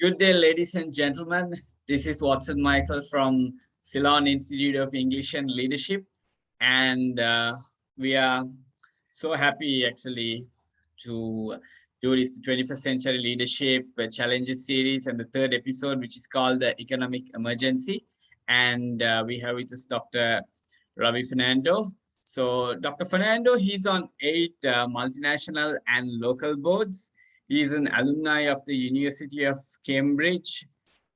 Good day, ladies and gentlemen. This is Watson Michael from Ceylon Institute of English and Leadership. And we are so happy actually to do this 21st Century Leadership Challenges series and the third episode, which is called the Economic Emergency. And we have with us Dr. Ravi Fernando. So Dr. Fernando, he's on 8 multinational and local boards. He is an alumni of the University of Cambridge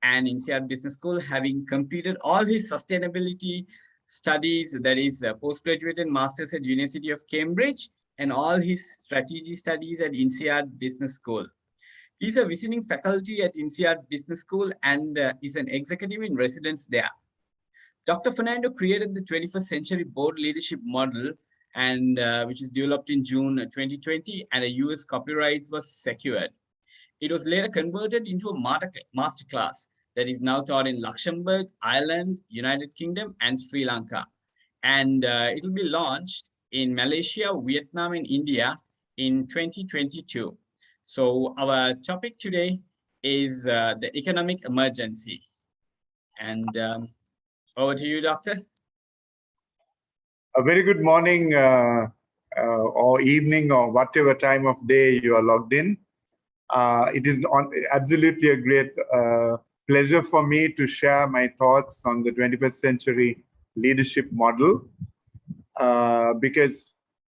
and INSEAD Business School, having completed all his sustainability studies, that is postgraduate and masters at University of Cambridge, and all his strategy studies at INSEAD Business School. He's a visiting faculty at INSEAD Business School and is an executive in residence there. Dr. Fernando created the 21st Century Board Leadership Model, and which is developed in June 2020, and a US copyright was secured. It was later converted into a masterclass that is now taught in Luxembourg, Ireland, United Kingdom, and Sri Lanka. And it will be launched in Malaysia, Vietnam, and India in 2022. So our topic today is the economic emergency. And over to you, Doctor. A very good morning or evening or whatever time of day you are logged in. It is absolutely a great pleasure for me to share my thoughts on the 21st century leadership model because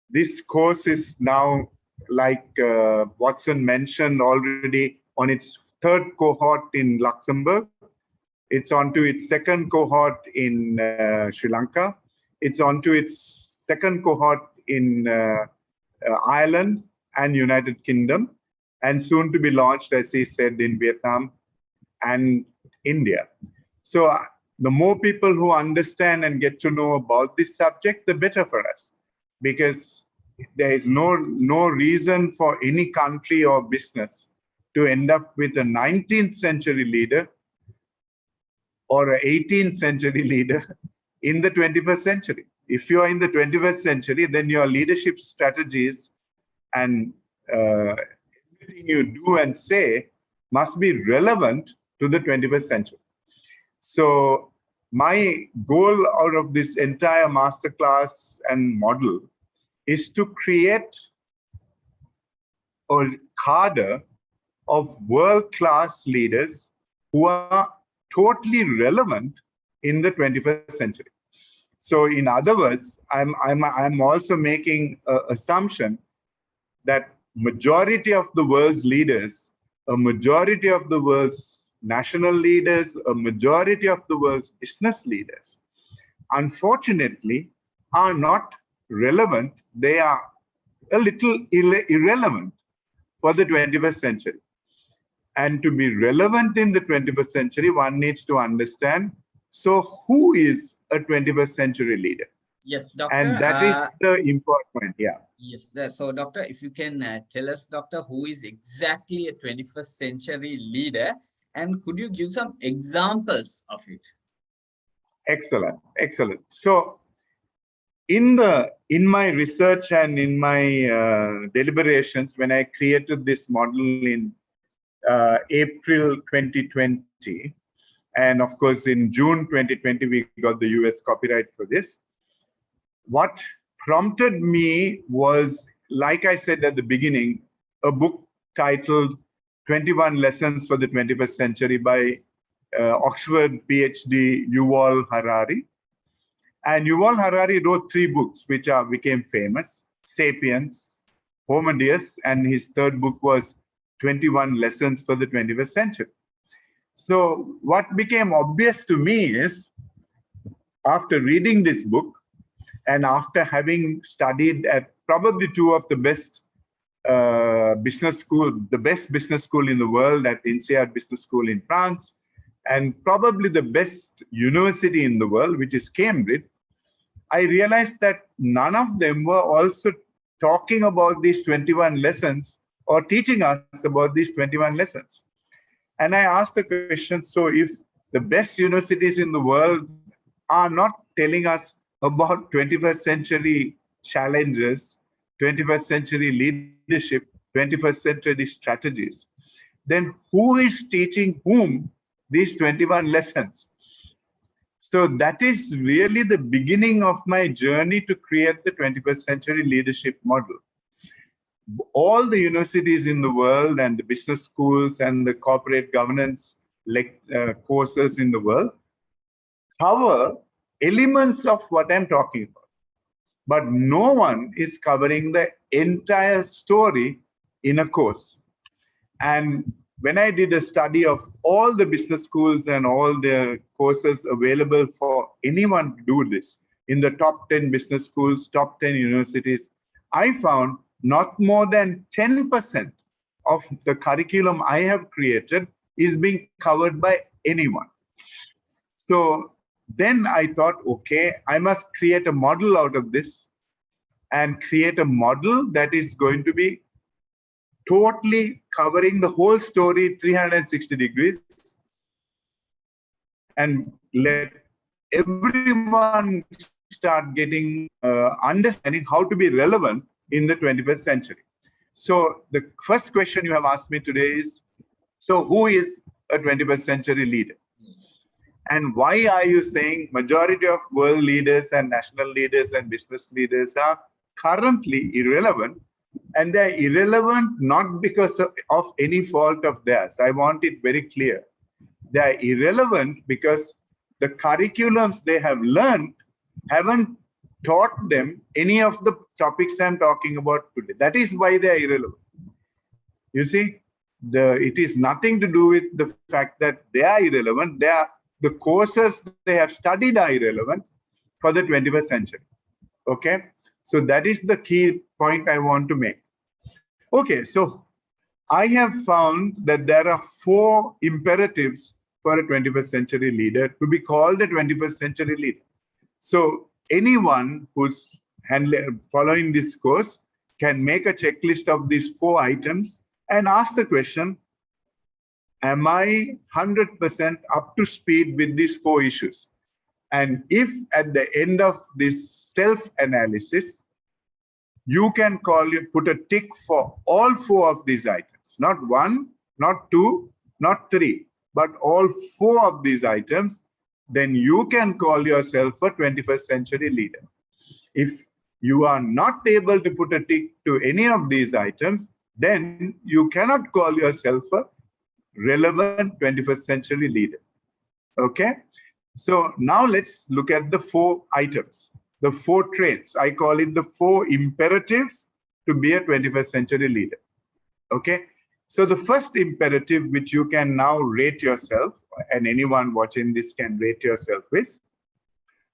this course is now, like Watson mentioned, already on its third cohort in Luxembourg. It's on to its second cohort in Sri Lanka. It's on to its second cohort in Ireland and United Kingdom, and soon to be launched, as he said, in Vietnam and India. So the more people who understand and get to know about this subject, the better for us, because there is no reason for any country or business to end up with a 19th century leader or an 18th century leader in the 21st century. If you are in the 21st century, then your leadership strategies and everything you do and say must be relevant to the 21st century. So my goal out of this entire masterclass and model is to create a cadre of world-class leaders who are totally relevant in the 21st century. So in other words, I'm also making an assumption that majority of the world's leaders, a majority of the world's national leaders, a majority of the world's business leaders, unfortunately, are not relevant. They are a little irrelevant for the 21st century. And to be relevant in the 21st century, one needs to understand, so who is a 21st century leader? Yes, Doctor. And that is the important point, yeah. Yes, so Doctor, if you can tell us, Doctor, who is exactly a 21st century leader, and could you give some examples of it? Excellent, excellent. So in my research and in my deliberations, when I created this model in April 2020, and of course, in June 2020, we got the US copyright for this. What prompted me was, like I said at the beginning, a book titled 21 Lessons for the 21st Century by Oxford PhD Yuval Harari. And Yuval Harari wrote 3 books, which became famous: Sapiens, Homo Deus, and his third book was 21 Lessons for the 21st Century. So what became obvious to me is, after reading this book and after having studied at probably 2 of the best business school, the best business school in the world, at INSEAD Business School in France, and probably the best university in the world, which is Cambridge, I realized that none of them were also talking about these 21 lessons or teaching us about these 21 lessons. And I asked the question, so if the best universities in the world are not telling us about 21st century challenges, 21st century leadership, 21st century strategies, then who is teaching whom these 21 lessons? So that is really the beginning of my journey to create the 21st century leadership model. All the universities in the world and the business schools and the corporate governance courses in the world cover elements of what I'm talking about. But no one is covering the entire story in a course. And when I did a study of all the business schools and all the courses available for anyone to do this, in the top 10 business schools, top 10 universities, I found not more than 10% of the curriculum I have created is being covered by anyone. So then I thought, okay, I must create a model out of this and create a model that is going to be totally covering the whole story 360 degrees and let everyone start getting understanding how to be relevant in the 21st century. So the first question you have asked me today is, so who is a 21st century leader? And why are you saying majority of world leaders and national leaders and business leaders are currently irrelevant? And they're irrelevant not because of any fault of theirs. I want it very clear. They're irrelevant because the curriculums they have learned haven't taught them any of the topics I'm talking about today. That is why they're irrelevant. You see, it is nothing to do with the fact that they are irrelevant. The courses they have studied are irrelevant for the 21st century. Okay? So that is the key point I want to make. Okay, so I have found that there are 4 imperatives for a 21st century leader to be called a 21st century leader. So anyone who's following this course can make a checklist of these 4 items and ask the question, am I 100% up to speed with these 4 issues? And if at the end of this self-analysis, you can put a tick for all 4 of these items, not 1, not 2, not 3, but all 4 of these items, then you can call yourself a 21st century leader. If you are not able to put a tick to any of these items, then you cannot call yourself a relevant 21st century leader. Okay? So now let's look at the 4 items, the 4 traits. I call it the 4 imperatives to be a 21st century leader. Okay? So the first imperative, which you can now rate yourself, and anyone watching this can rate yourself, is,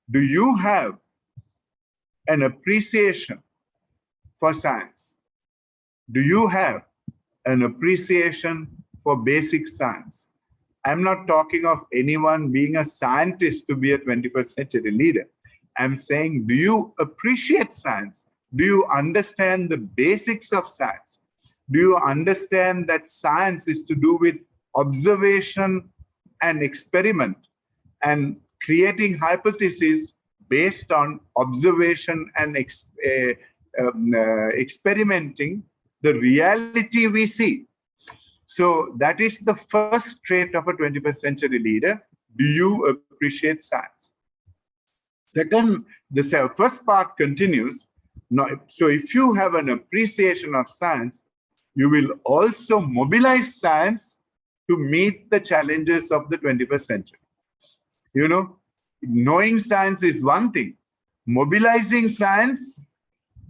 do you have an appreciation for science? Do you have an appreciation for basic science? I'm not talking of anyone being a scientist to be a 21st century leader. I'm saying, do you appreciate science? Do you understand the basics of science? Do you understand that science is to do with observation and experiment and creating hypotheses based on observation and experimenting the reality we see? So that is the first trait of a 21st century leader. Do you appreciate science? Second, the first part continues. Now, so if you have an appreciation of science, you will also mobilize science to meet the challenges of the 21st century. You know, knowing science is one thing. Mobilizing science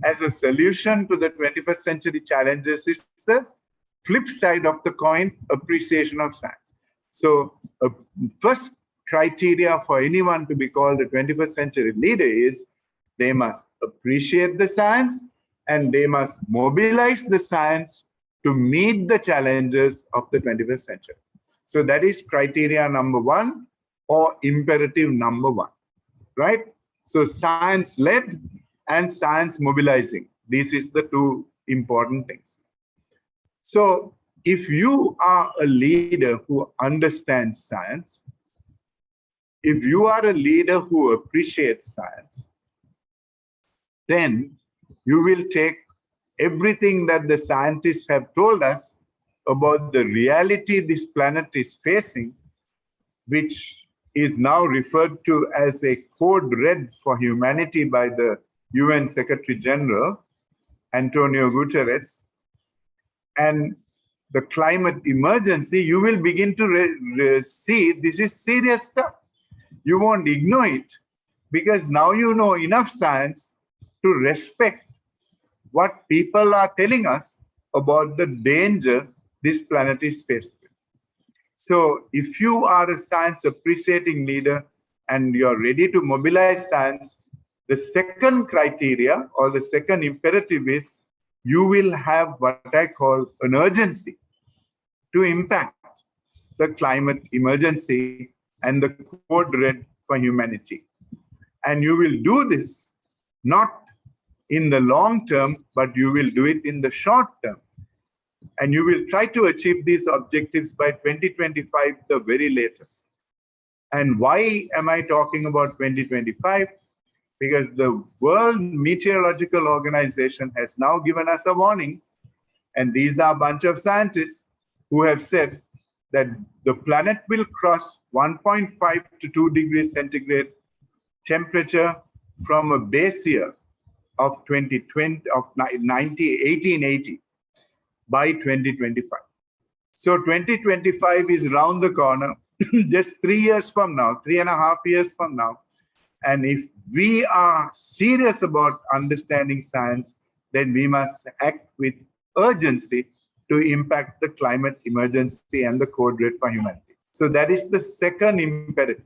as a solution to the 21st century challenges is the flip side of the coin, appreciation of science. So first criteria for anyone to be called a 21st century leader is they must appreciate the science and they must mobilize the science to meet the challenges of the 21st century. So that is criteria number 1 or imperative number 1, right? So science-led and science mobilizing. This is the 2 important things. So if you are a leader who understands science, if you are a leader who appreciates science, then you will take everything that the scientists have told us about the reality this planet is facing, which is now referred to as a code red for humanity by the UN Secretary General, Antonio Guterres, and the climate emergency, you will begin to see this is serious stuff. You won't ignore it because now you know enough science to respect what people are telling us about the danger this planet is faced with. So if you are a science appreciating leader and you're ready to mobilize science, the second criteria or the second imperative is you will have what I call an urgency to impact the climate emergency and the code red for humanity. And you will do this not in the long term, but you will do it in the short term. And you will try to achieve these objectives by 2025, the very latest. And why am I talking about 2025? Because the World Meteorological Organization has now given us a warning. And these are a bunch of scientists who have said that the planet will cross 1.5 to 2 degrees centigrade temperature from a base year of 1880 by 2025. So 2025 is round the corner, just 3 years from now, 3.5 years from now. And if we are serious about understanding science, then we must act with urgency to impact the climate emergency and the code red for humanity. So that is the second imperative.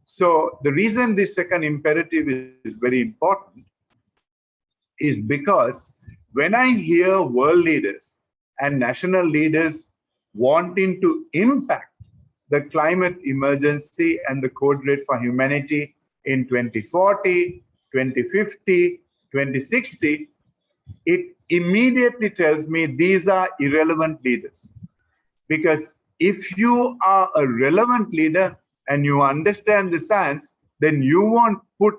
So the reason this second imperative is very important is because when I hear world leaders and national leaders wanting to impact the climate emergency and the code red for humanity in 2040, 2050, 2060, it immediately tells me these are irrelevant leaders. Because if you are a relevant leader and you understand the science, then you won't put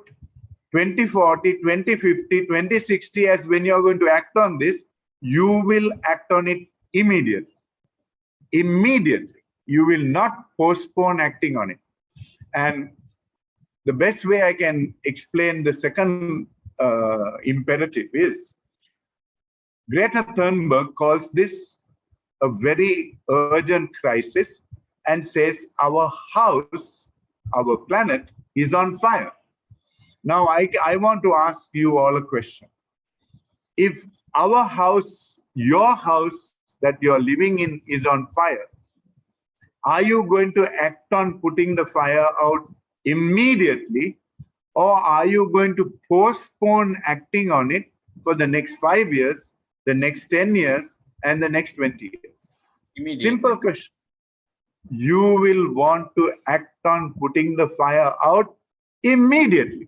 2040, 2050, 2060 as when you're going to act on this. You will act on it immediately. Immediately. You will not postpone acting on it. And the best way I can explain the second imperative is Greta Thunberg calls this a very urgent crisis and says our house, our planet is on fire. Now, I want to ask you all a question. If our house, your house that you're living in is on fire, are you going to act on putting the fire out immediately, or are you going to postpone acting on it for the next 5 years, the next 10 years, and the next 20 years? Simple question. You will want to act on putting the fire out immediately.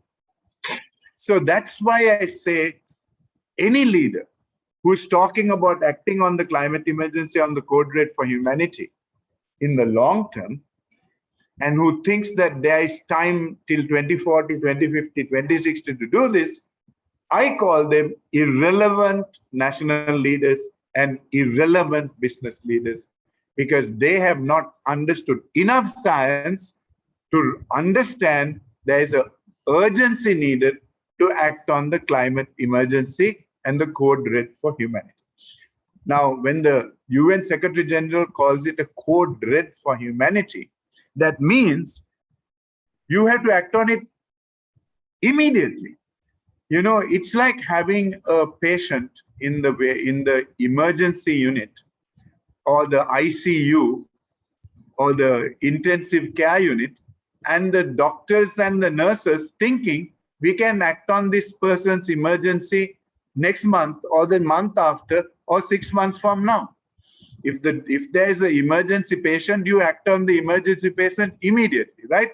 So that's why I say any leader who's talking about acting on the climate emergency, on the code red for humanity in the long term, and who thinks that there is time till 2040, 2050, 2060 to do this, I call them irrelevant national leaders and irrelevant business leaders, because they have not understood enough science to understand there is an urgency needed to act on the climate emergency and the code red for humanity. Now, when the UN Secretary General calls it a code red for humanity, that means you have to act on it immediately. You know, it's like having a patient in the emergency unit or the ICU or the intensive care unit, and the doctors and the nurses thinking we can act on this person's emergency next month or the month after or 6 months from now. If there is an emergency patient, you act on the emergency patient immediately, right?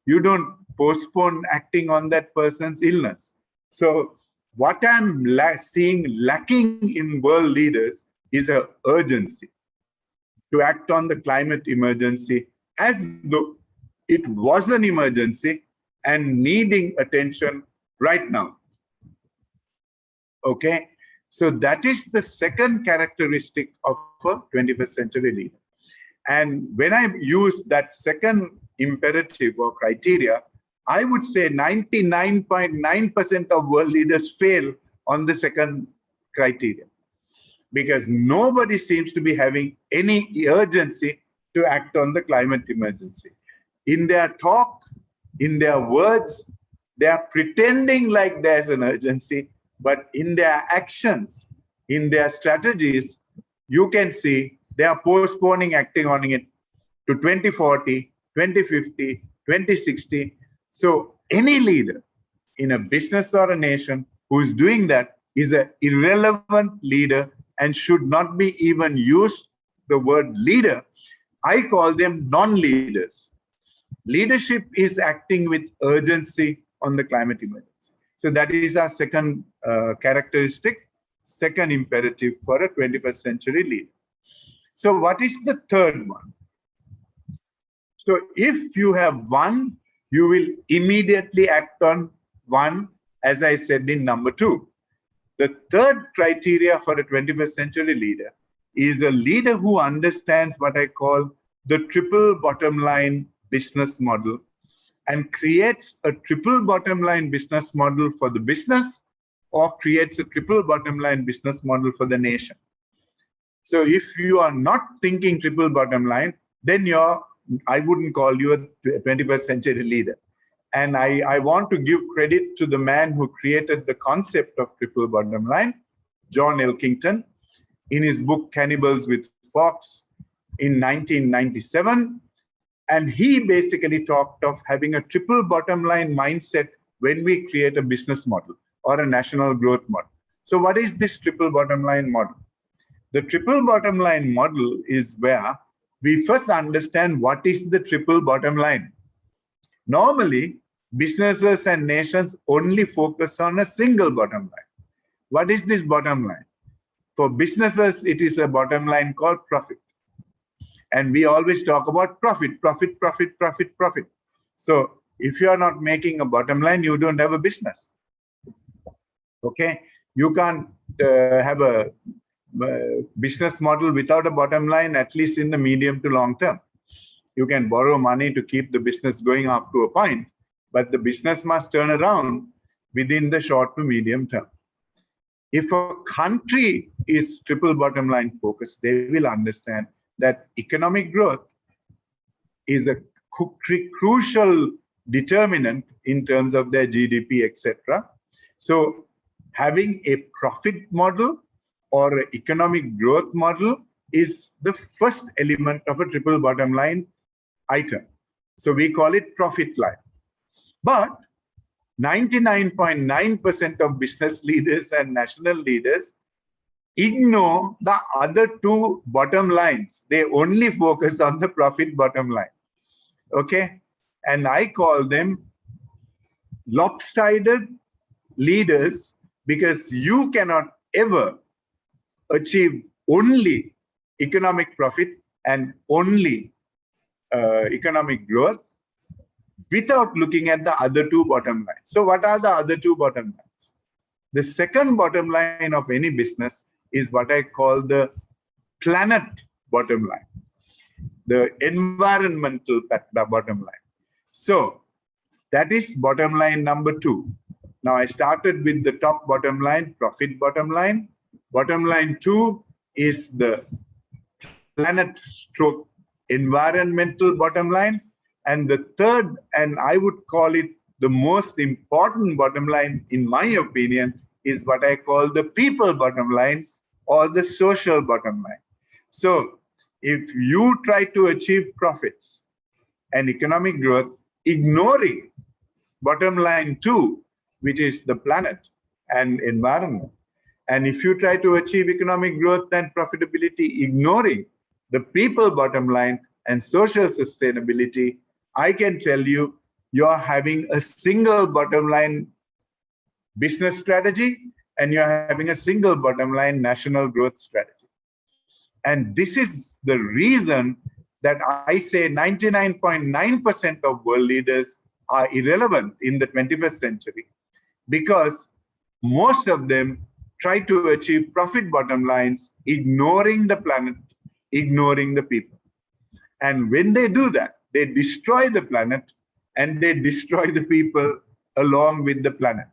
You don't postpone acting on that person's illness. So what I'm seeing lacking in world leaders is an urgency to act on the climate emergency as though it was an emergency and needing attention right now. Okay? So that is the second characteristic of a 21st century leader. And when I use that second imperative or criteria, I would say 99.9% of world leaders fail on the second criteria, because nobody seems to be having any urgency to act on the climate emergency. In their talk, in their words, they are pretending like there's an urgency, but in their actions, in their strategies, you can see they are postponing acting on it to 2040, 2050, 2060. So any leader in a business or a nation who is doing that is an irrelevant leader and should not be even used the word leader. I call them non-leaders. Leadership is acting with urgency on the climate emergency. So that is our second characteristic, second imperative for a 21st century leader. So what is the third one? So if you have one, you will immediately act on one, as I said in number 2. The third criteria for a 21st century leader is a leader who understands what I call the triple bottom line business model and creates a triple bottom line business model for the business, or creates a triple bottom line business model for the nation. So if you are not thinking triple bottom line, then I wouldn't call you a 21st century leader. And I want to give credit to the man who created the concept of triple bottom line, John Elkington, in his book Cannibals with Forks in 1997. And he basically talked of having a triple bottom line mindset when we create a business model or a national growth model. So what is this triple bottom line model? The triple bottom line model is where we first understand what is the triple bottom line. Normally, businesses and nations only focus on a single bottom line. What is this bottom line? For businesses, it is a bottom line called profit. And we always talk about profit, profit, profit, profit, profit. So if you are not making a bottom line, you don't have a business. Okay? You can't have a business model without a bottom line, at least in the medium to long term. You can borrow money to keep the business going up to a point, but the business must turn around within the short to medium term. If a country is triple bottom line focused, they will understand that economic growth is a crucial determinant in terms of their GDP, etc. So having a profit model or an economic growth model is the first element of a triple bottom line item. So we call it profit line. But 99.9% of business leaders and national leaders ignore the other two bottom lines. They only focus on the profit bottom line. Okay? And I call them lopsided leaders, because you cannot ever achieve only economic profit and only economic growth without looking at the other two bottom lines. So what are the other two bottom lines? The second bottom line of any business is what I call the planet bottom line, the environmental bottom line. So that is bottom line number 2. Now I started with the top bottom line, profit bottom line. Bottom line 2 is the planet stroke environmental bottom line. And the third, and I would call it the most important bottom line, in my opinion, is what I call the people bottom line or the social bottom line. So if you try to achieve profits and economic growth, ignoring bottom line 2, which is the planet and environment, and if you try to achieve economic growth and profitability, ignoring the people bottom line and social sustainability, I can tell you, you're having a single bottom line business strategy and you're having a single bottom line national growth strategy. And this is the reason that I say 99.9% of world leaders are irrelevant in the 21st century, because most of them try to achieve profit bottom lines, ignoring the planet, ignoring the people. And when they do that, they destroy the planet and they destroy the people along with the planet.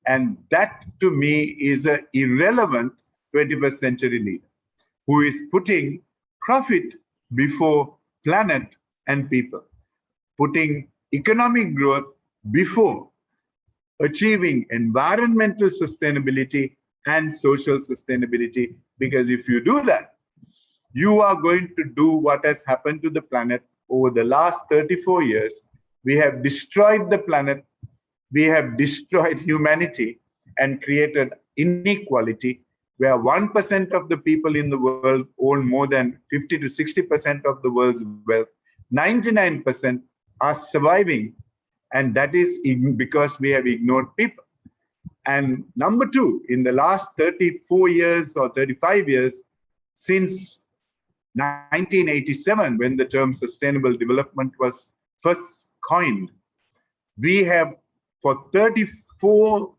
And that, to me, is an irrelevant 21st century leader who is putting profit before planet and people, putting economic growth before achieving environmental sustainability and social sustainability. Because if you do that, you are going to do what has happened to the planet over the last 34 years. We have destroyed the planet, we have destroyed humanity and created inequality, where 1% of the people in the world own more than 50 to 60% of the world's wealth. 99% are surviving, and that is because we have ignored people. And number two, in the last 34 years or 35 years, since 1987, when the term sustainable development was first coined, we have for 34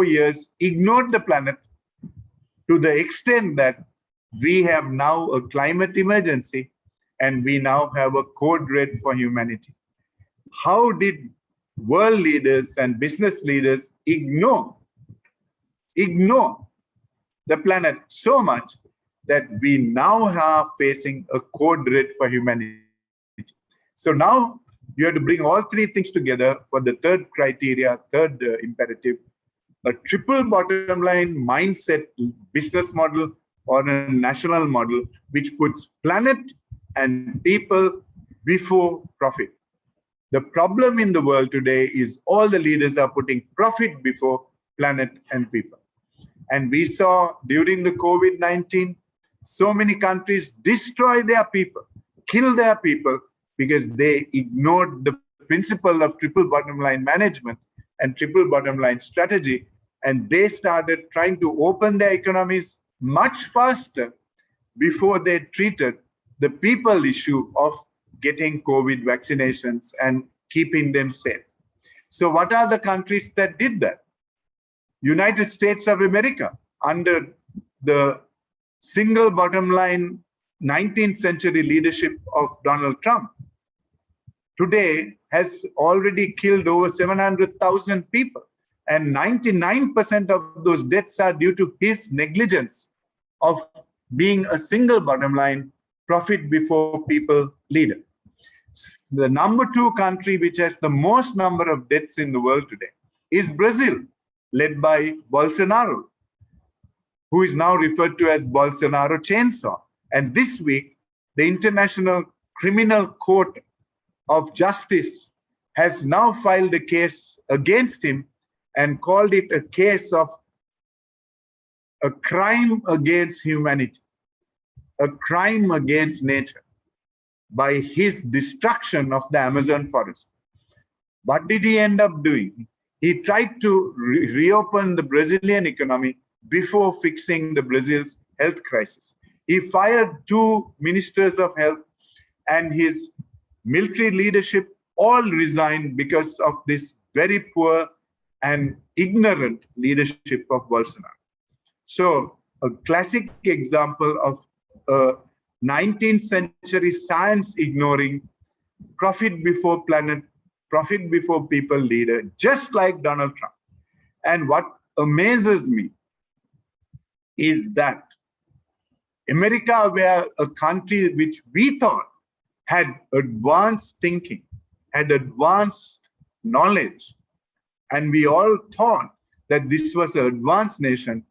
years ignored the planet to the extent that we have now a climate emergency and we now have a code red for humanity. How did world leaders and business leaders ignore the planet so much that we now are facing a code red for humanity? So now you have to bring all three things together for the third criteria, third imperative, a triple bottom line mindset business model or a national model which puts planet and people before profit. The problem in the world today is all the leaders are putting profit before planet and people. And we saw during the COVID-19, so many countries destroy their people, kill their people, because they ignored the principle of triple bottom line management and triple bottom line strategy. And they started trying to open their economies much faster before they treated the people issue of getting COVID vaccinations and keeping them safe. So what are the countries that did that? United States of America, under the single bottom line 19th century leadership of Donald Trump, today has already killed over 700,000 people. And 99% of those deaths are due to his negligence of being a single bottom line, profit before people leader. The number two country which has the most number of deaths in the world today is Brazil, led by Bolsonaro, who is now referred to as Bolsonaro Chainsaw. And this week, the International Criminal Court of Justice has now filed a case against him and called it a case of a crime against humanity, a crime against nature, by his destruction of the Amazon forest. What did he end up doing? He tried to reopen the Brazilian economy before fixing the Brazil's health crisis. He fired 2 ministers of health, and his military leadership all resigned because of this very poor and ignorant leadership of Bolsonaro. So a classic example of a 19th century science ignoring, profit before planet, profit before people leader, just like Donald Trump. And what amazes me is that America, where a country which we thought had advanced thinking, had advanced knowledge, and we all thought that this was an advanced nation,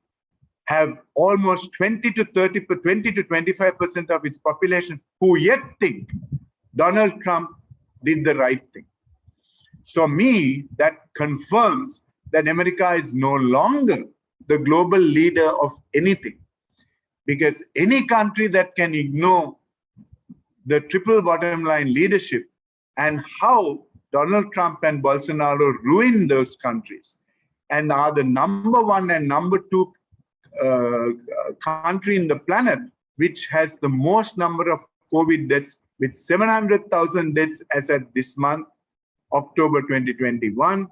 have almost 20 to 25% of its population who yet think Donald Trump did the right thing. So me, that confirms that America is no longer the global leader of anything, because any country that can ignore the triple bottom line leadership and how Donald Trump and Bolsonaro ruined those countries and are the number one and number two country in the planet which has the most number of COVID deaths, with 700,000 deaths as at this month, October 2021,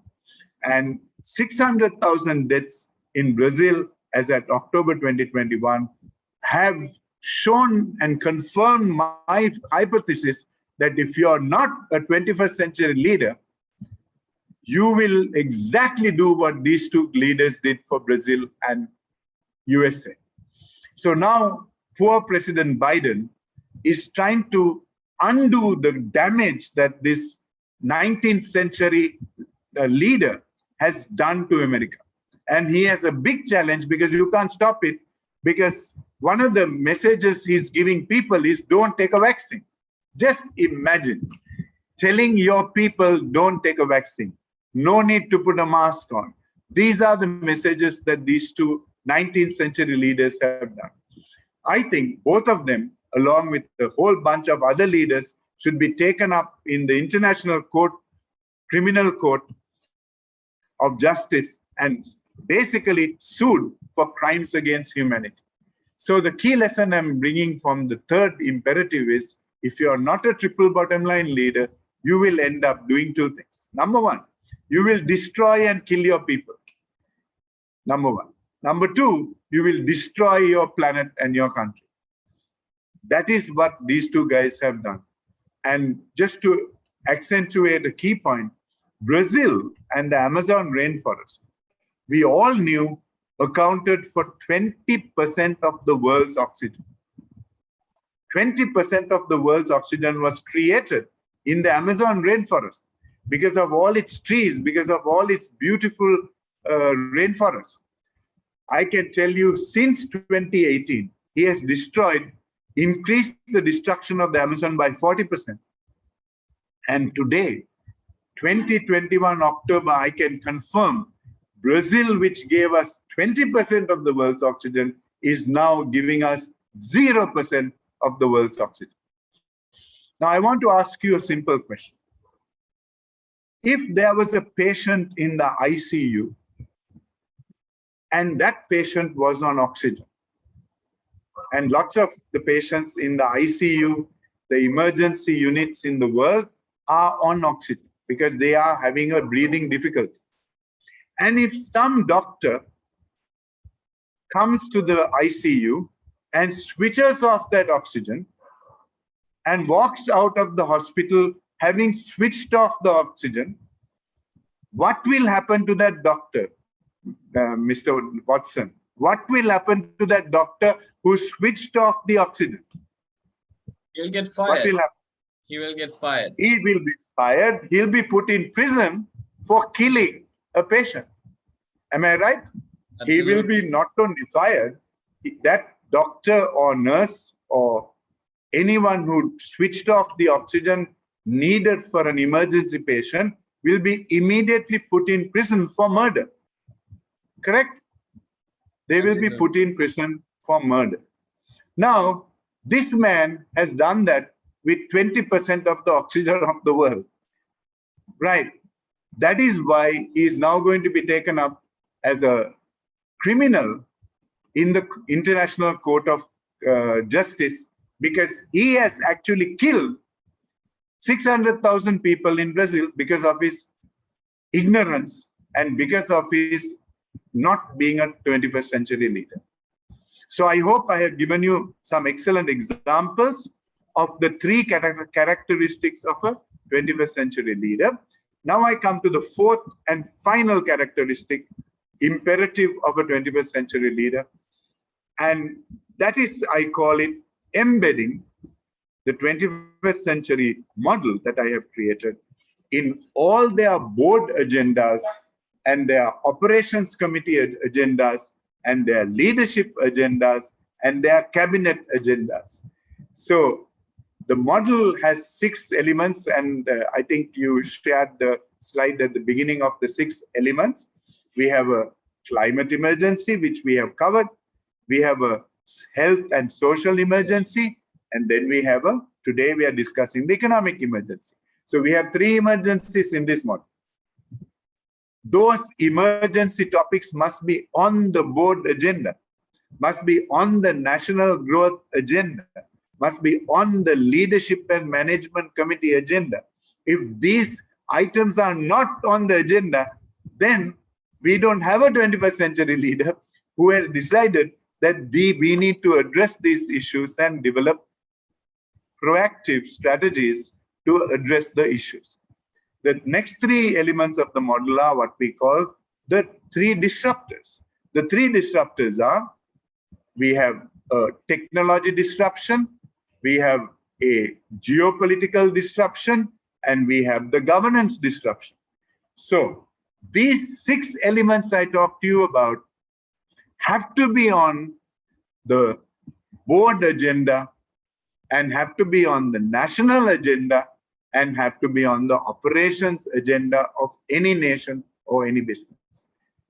and 600,000 deaths in Brazil as at October 2021, have shown and confirmed my hypothesis that if you're not a 21st century leader, you will exactly do what these two leaders did for Brazil and USA. So now poor President Biden is trying to undo the damage that this 19th century leader has done to America. And he has a big challenge because you can't stop it, because one of the messages he's giving people is don't take a vaccine. Just imagine telling your people don't take a vaccine. No need to put a mask on. These are the messages that these two 19th century leaders have done. I think both of them, along with a whole bunch of other leaders, should be taken up in the International Court, Criminal Court of Justice, and basically sued for crimes against humanity. So the key lesson I'm bringing from the third imperative is, if you're not a triple bottom line leader, you will end up doing two things. Number one, you will destroy and kill your people. Number one. Number two, you will destroy your planet and your country. That is what these two guys have done. And just to accentuate a key point, Brazil and the Amazon rainforest, we all knew accounted for 20% of the world's oxygen. 20% of the world's oxygen was created in the Amazon rainforest because of all its trees, because of all its beautiful rainforests. I can tell you, since 2018, he has increased the destruction of the Amazon by 40%. And today, 2021 October, I can confirm Brazil, which gave us 20% of the world's oxygen, is now giving us 0% of the world's oxygen. Now, I want to ask you a simple question. If there was a patient in the ICU and that patient was on oxygen, and lots of the patients in the ICU, the emergency units in the world, are on oxygen because they are having a breathing difficulty. And if some doctor comes to the ICU and switches off that oxygen and walks out of the hospital having switched off the oxygen, what will happen to that doctor, Mr. Watson? What will happen to that doctor who switched off the oxygen? He'll get fired. What will happen? He will get fired. He will be fired. He'll be put in prison for killing a patient. Am I right? Absolutely. He will be not only fired, that doctor or nurse or anyone who switched off the oxygen needed for an emergency patient will be immediately put in prison for murder. Correct? They will be put in prison for murder. Now, this man has done that with 20% of the oxygen of the world. Right? That is why he is now going to be taken up as a criminal in the International Court of Justice, because he has actually killed 600,000 people in Brazil because of his ignorance and because of his not being a 21st century leader. So I hope I have given you some excellent examples of the three characteristics of a 21st century leader. Now I come to the fourth and final characteristic, imperative of a 21st century leader. And that is, I call it, embedding the 21st century model that I have created in all their board agendas and their operations committee agendas and their leadership agendas and their cabinet agendas. So the model has 6 elements, and I think you shared the slide at the beginning of the 6 elements. We have a climate emergency, which we have covered. We have a health and social emergency. And then we have today we are discussing the economic emergency. So we have 3 emergencies in this model. Those emergency topics must be on the board agenda, must be on the national growth agenda, must be on the leadership and management committee agenda. If these items are not on the agenda, then we don't have a 21st century leader. who has decided that we need to address these issues and develop proactive strategies to address the issues. The next three elements of the model are what we call the three disruptors. The three disruptors are, we have a technology disruption, we have a geopolitical disruption, and we have the governance disruption. So these 6 elements I talked to you about have to be on the board agenda and have to be on the national agenda and have to be on the operations agenda of any nation or any business.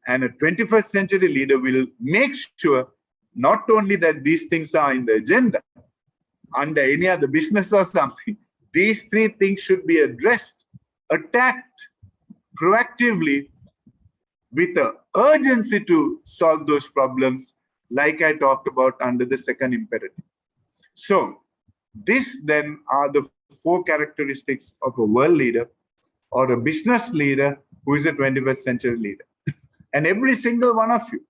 And a 21st century leader will make sure not only that these things are in the agenda under any other business or something, these 3 things should be addressed, attacked proactively with an urgency to solve those problems, like I talked about under the second imperative. So this then are the 4 characteristics of a world leader or a business leader who is a 21st century leader. And every single one of you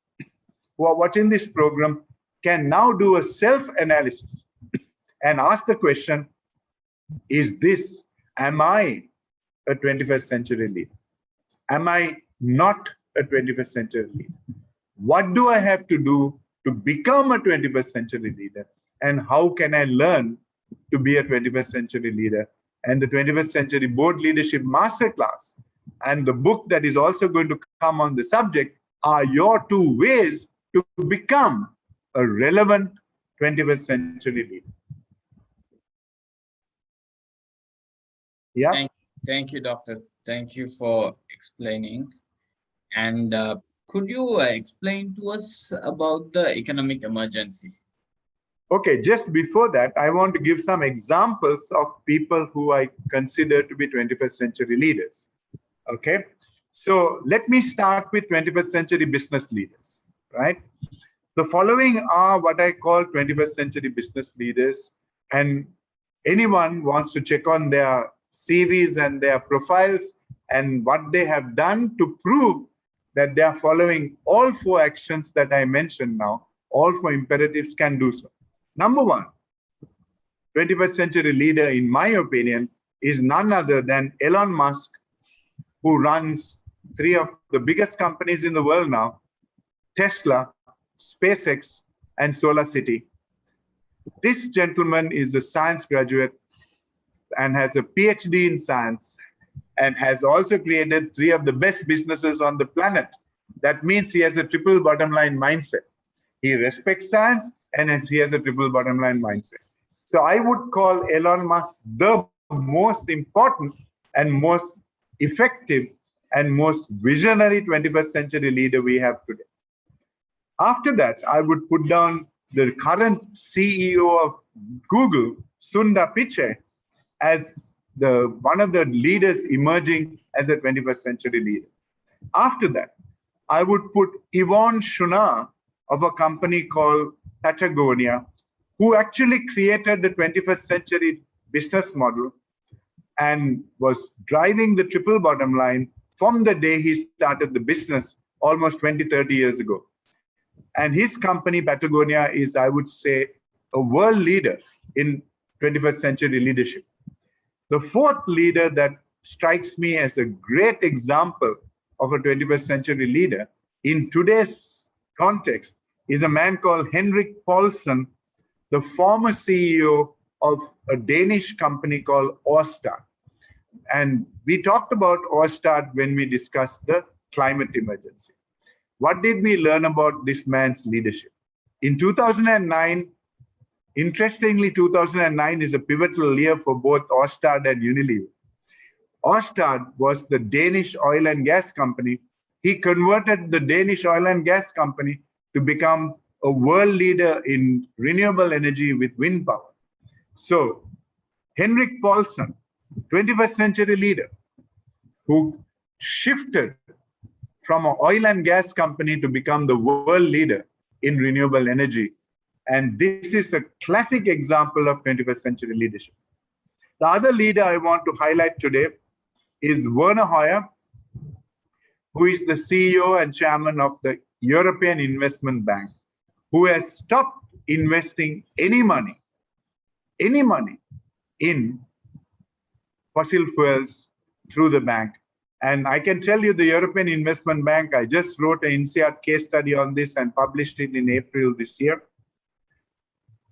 who are watching this program can now do a self-analysis and ask the question, am I a 21st century leader? Am I not a 21st century leader? What do I have to do to become a 21st century leader? And how can I learn to be a 21st century leader? And the 21st Century Board Leadership Masterclass and the book that is also going to come on the subject are your 2 ways to become a relevant 21st century leader. Yeah. Thank you, Doctor. Thank you for explaining. And could you explain to us about the economic emergency? Okay, just before that, I want to give some examples of people who I consider to be 21st century leaders. Okay, so let me start with 21st century business leaders, right? The following are what I call 21st century business leaders, and anyone wants to check on their CVs and their profiles and what they have done to prove that they are following all 4 actions that I mentioned now, all 4 imperatives can do so. Number 1, 21st century leader, in my opinion, is none other than Elon Musk, who runs 3 of the biggest companies in the world now, Tesla, SpaceX, and SolarCity. This gentleman is a science graduate and has a PhD in science and has also created 3 of the best businesses on the planet. That means he has a triple bottom line mindset. He respects science and hence he has a triple bottom line mindset. So I would call Elon Musk the most important and most effective and most visionary 21st century leader we have today. After that, I would put down the current CEO of Google, Sundar Pichai, as one of the leaders emerging as a 21st century leader. After that, I would put Yvon Chouinard of a company called Patagonia, who actually created the 21st century business model and was driving the triple bottom line from the day he started the business almost 20, 30 years ago. And his company, Patagonia, is, I would say, a world leader in 21st century leadership. The 4th leader that strikes me as a great example of a 21st century leader in today's context is a man called Henrik Poulsen, the former CEO of a Danish company called Ørsted. And we talked about Ørsted when we discussed the climate emergency. What did we learn about this man's leadership? In 2009, interestingly, 2009 is a pivotal year for both Ørsted and Unilever. Ørsted was the Danish oil and gas company. He converted the Danish oil and gas company to become a world leader in renewable energy with wind power. So, Henrik Poulsen, 21st century leader, who shifted from an oil and gas company to become the world leader in renewable energy. And this is a classic example of 21st century leadership. The other leader I want to highlight today is Werner Hoyer, who is the CEO and chairman of the European Investment Bank who has stopped investing any money in fossil fuels through the bank. And I can tell you the European Investment Bank, I just wrote an INSEAD case study on this and published it in April this year.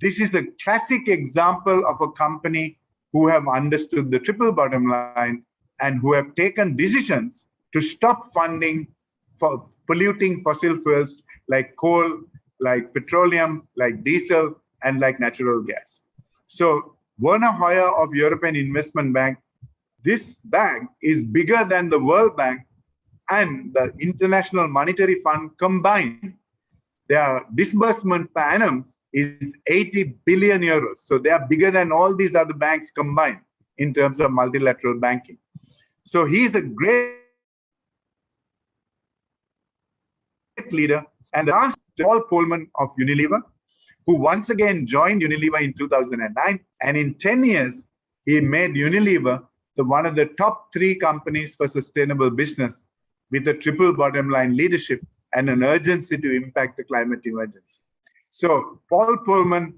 This is a classic example of a company who have understood the triple bottom line and who have taken decisions to stop funding for polluting fossil fuels like coal, like petroleum, like diesel, and like natural gas. So Werner Hoyer of European Investment Bank, this bank is bigger than the World Bank and the International Monetary Fund combined. Their disbursement per annum is 80 billion euros. So they are bigger than all these other banks combined in terms of multilateral banking. So he's a great leader. And the last, Paul Polman of Unilever, who once again joined Unilever in 2009. And in 10 years, he made Unilever one of the top 3 companies for sustainable business with a triple bottom line leadership and an urgency to impact the climate emergency. So Paul Polman,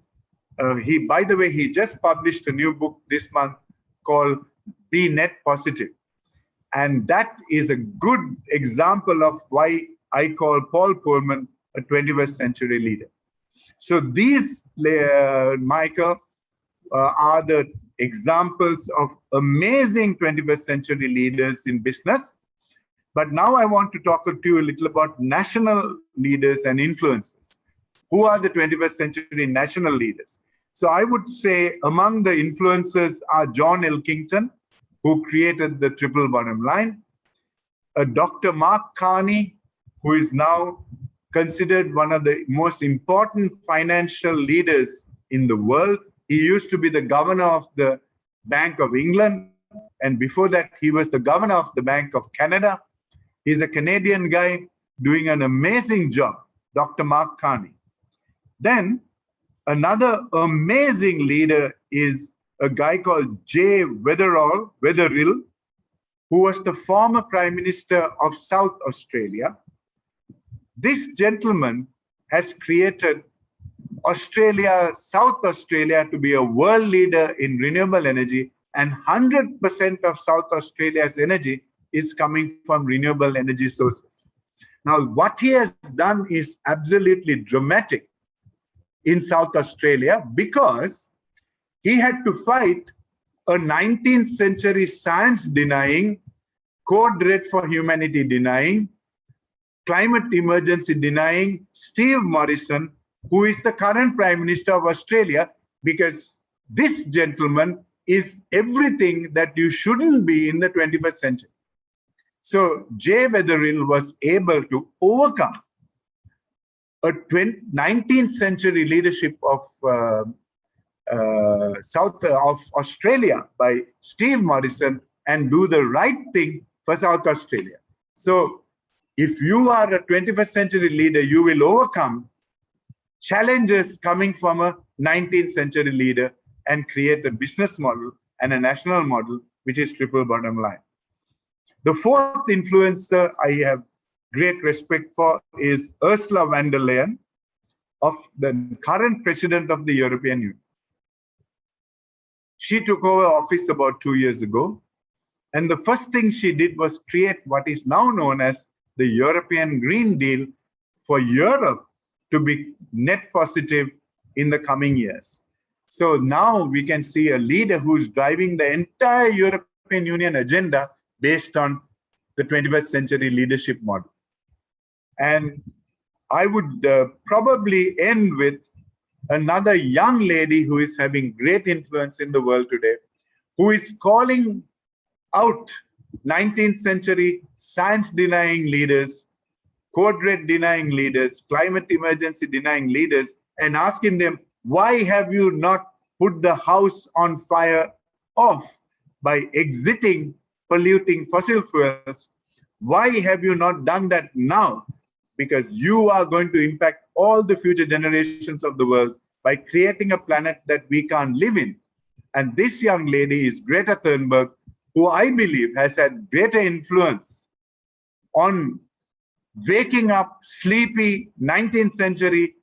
by the way, he just published a new book this month called Be Net Positive. And that is a good example of why I call Paul Polman a 21st century leader. So these, Michael, are the examples of amazing 21st century leaders in business. But now I want to talk to you a little about national leaders and influencers. Who are the 21st century national leaders? So I would say among the influencers are John Elkington, who created the triple bottom line, Dr. Mark Carney, who is now considered one of the most important financial leaders in the world. He used to be the governor of the Bank of England, and before that, he was the governor of the Bank of Canada. He's a Canadian guy doing an amazing job, Dr. Mark Carney. Then another amazing leader is a guy called J. Weatherill, who was the former Prime Minister of South Australia. This gentleman has created South Australia to be a world leader in renewable energy, and 100% of South Australia's energy is coming from renewable energy sources. Now, what he has done is absolutely dramatic in South Australia because he had to fight a 19th century science denying, code red for humanity denying, climate emergency denying Steve Morrison, who is the current Prime Minister of Australia, because this gentleman is everything that you shouldn't be in the 21st century. So J. Weatherill was able to overcome a 19th century leadership of Australia by Steve Morrison and do the right thing for South Australia. So if you are a 21st century leader, you will overcome challenges coming from a 19th century leader and create a business model and a national model, which is triple bottom line. The fourth influencer I have great respect for is Ursula von der Leyen, of the current president of the European Union. She took over office about 2 years ago. And the first thing she did was create what is now known as the European Green Deal for Europe to be net positive in the coming years. So now we can see a leader who's driving the entire European Union agenda based on the 21st century leadership model. And I would probably end with another young lady who is having great influence in the world today, who is calling out 19th century science-denying leaders, code red denying leaders, climate emergency denying leaders, and asking them, why have you not put the house on fire off by exiting polluting fossil fuels? Why have you not done that now? Because you are going to impact all the future generations of the world by creating a planet that we can't live in. And this young lady is Greta Thunberg, who I believe has had greater influence on waking up sleepy 19th century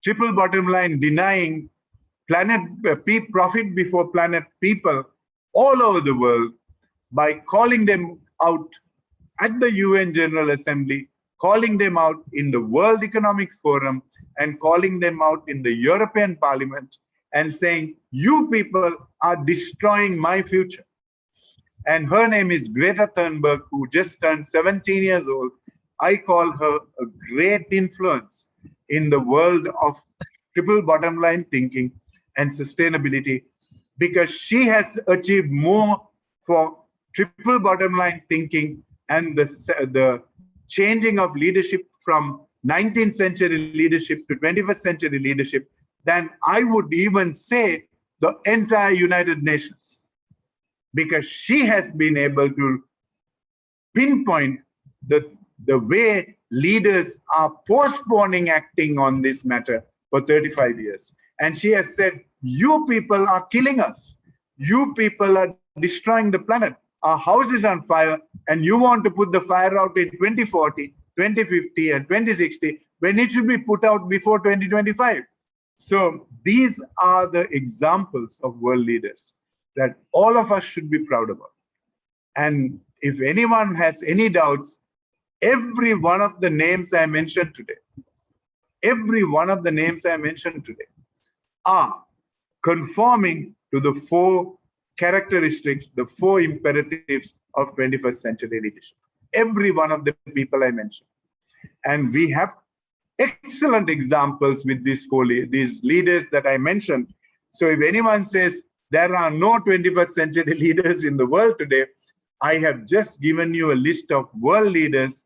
triple bottom line denying planet profit before planet people all over the world by calling them out at the UN General Assembly, calling them out in the World Economic Forum, and calling them out in the European Parliament, and saying, you people are destroying my future. And her name is Greta Thunberg, who just turned 17 years old. I call her a great influence in the world of triple bottom line thinking and sustainability, because she has achieved more for triple bottom line thinking and the changing of leadership from 19th century leadership to 21st century leadership than I would even say the entire United Nations, because she has been able to pinpoint the way leaders are postponing acting on this matter for 35 years. And she has said, you people are killing us. You people are destroying the planet. Our house is on fire, and you want to put the fire out in 2040, 2050, and 2060, when it should be put out before 2025. So these are the examples of world leaders that all of us should be proud about. And if anyone has any doubts, every one of the names I mentioned today, are conforming to the four characteristics, the four imperatives of 21st century leadership. Every one of the people I mentioned. And we have excellent examples with these leaders that I mentioned. So if anyone says there are no 21st century leaders in the world today, I have just given you a list of world leaders,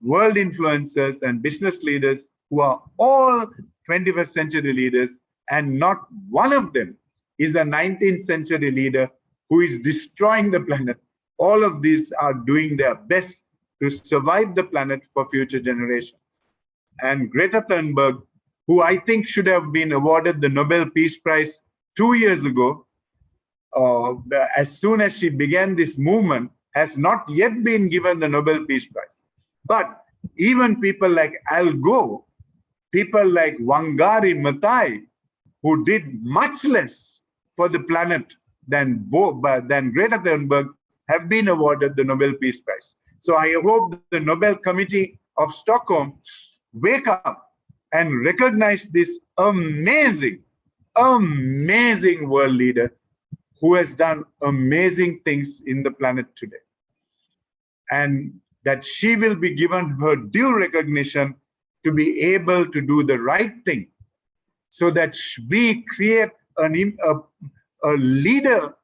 world influencers, and business leaders who are all 21st century leaders, and not one of them is a 19th century leader who is destroying the planet. All of these are doing their best to survive the planet for future generations. And Greta Thunberg, who I think should have been awarded the Nobel Peace Prize 2 years ago, as soon as she began this movement, has not yet been given the Nobel Peace Prize. But even people like Al Gore, people like Wangari Maathai, who did much less for the planet than Greta Thunberg, have been awarded the Nobel Peace Prize. So I hope the Nobel Committee of Stockholm wake up and recognize this amazing world leader who has done amazing things in the planet today. And that she will be given her due recognition to be able to do the right thing, so that we create a leader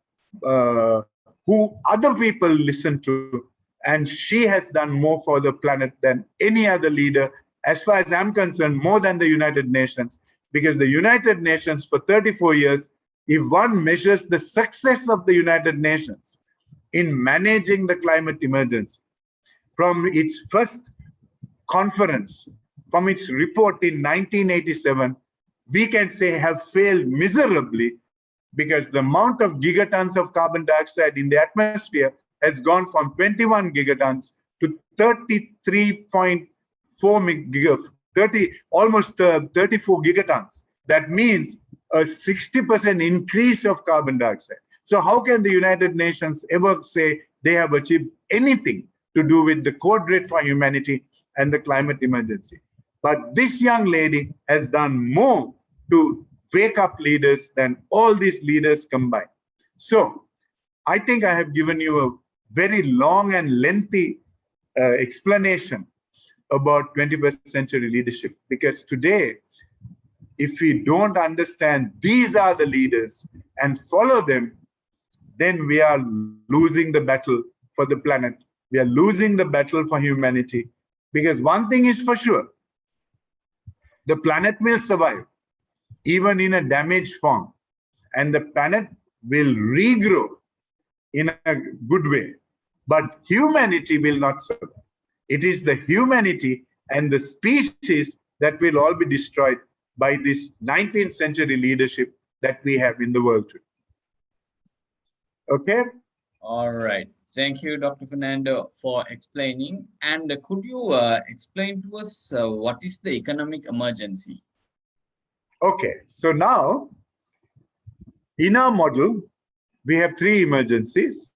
who other people listen to. And she has done more for the planet than any other leader, as far as I'm concerned, more than the United Nations. Because the United Nations for 34 years, if one measures the success of the United Nations in managing the climate emergency, from its first conference, from its report in 1987, we can say have failed miserably, because the amount of gigatons of carbon dioxide in the atmosphere has gone from 21 gigatons to almost 34 gigatons. That means a 60% increase of carbon dioxide. So how can the United Nations ever say they have achieved anything to do with the code red for humanity and the climate emergency? But this young lady has done more to wake up leaders than all these leaders combined. So I think I have given you a very long and lengthy explanation about 21st century leadership, because today, if we don't understand these are the leaders and follow them, then we are losing the battle for the planet. We are losing the battle for humanity, because one thing is for sure, the planet will survive even in a damaged form, and the planet will regrow in a good way, but humanity will not survive. It is the humanity and the species that will all be destroyed by this 19th century leadership that we have in the world today. Okay? All right. Thank you, Dr. Fernando, for explaining. And could you explain to us what is the economic emergency? Okay, so now in our model, we have three emergencies: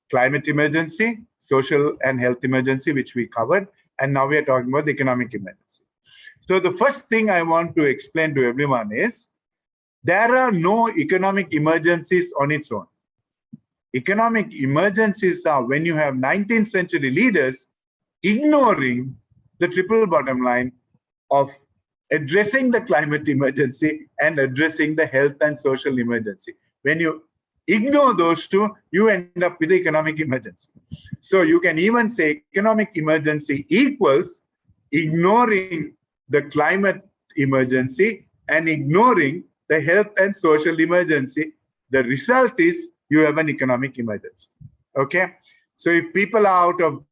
climate emergency, social and health emergency, which we covered, and now we are talking about the economic emergency. So the first thing I want to explain to everyone is there are no economic emergencies on its own. Economic emergencies are when you have 19th century leaders ignoring the triple bottom line of addressing the climate emergency and addressing the health and social emergency. When you ignore those two, you end up with the economic emergency. So you can even say economic emergency equals ignoring the climate emergency and ignoring the health and social emergency. The result is you have an economic emergency. Okay? So if people are out of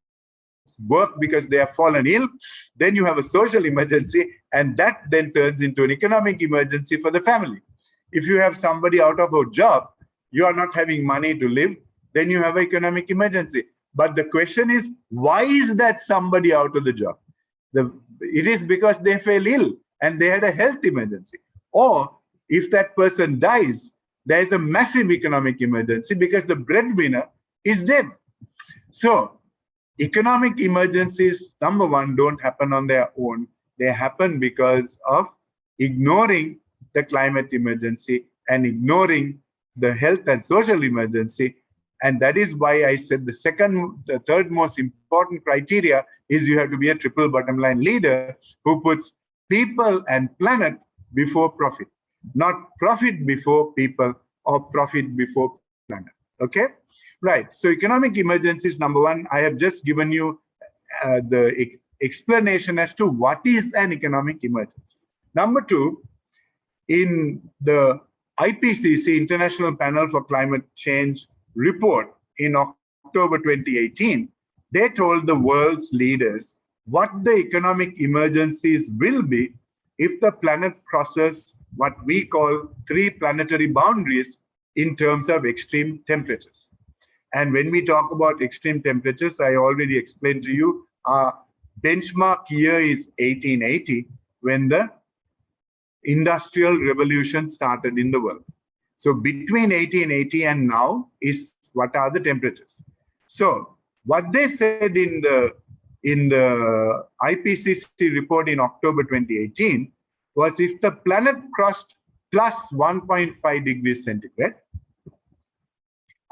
work because they have fallen ill, then you have a social emergency, and that then turns into an economic emergency for the family. If you have somebody out of a job, you are not having money to live, then you have an economic emergency. But the question is, why is that somebody out of the job? It is because they fell ill and they had a health emergency. Or if that person dies, there is a massive economic emergency because the breadwinner is dead. So economic emergencies, number one, don't happen on their own. They happen because of ignoring the climate emergency and ignoring the health and social emergency. And that is why I said the third most important criteria is you have to be a triple bottom line leader who puts people and planet before profit, not profit before people or profit before planet. Okay? Right. So economic emergencies, number one, I have just given you the explanation as to what is an economic emergency. Number two, in the IPCC, International Panel for Climate Change report in October 2018, they told the world's leaders what the economic emergencies will be if the planet crosses what we call 3 planetary boundaries in terms of extreme temperatures. And when we talk about extreme temperatures, I already explained to you, our benchmark year is 1880, when the Industrial Revolution started in the world. So between 1880 and now is what are the temperatures. So what they said in the IPCC report in October 2018 was if the planet crossed plus 1.5 degrees centigrade,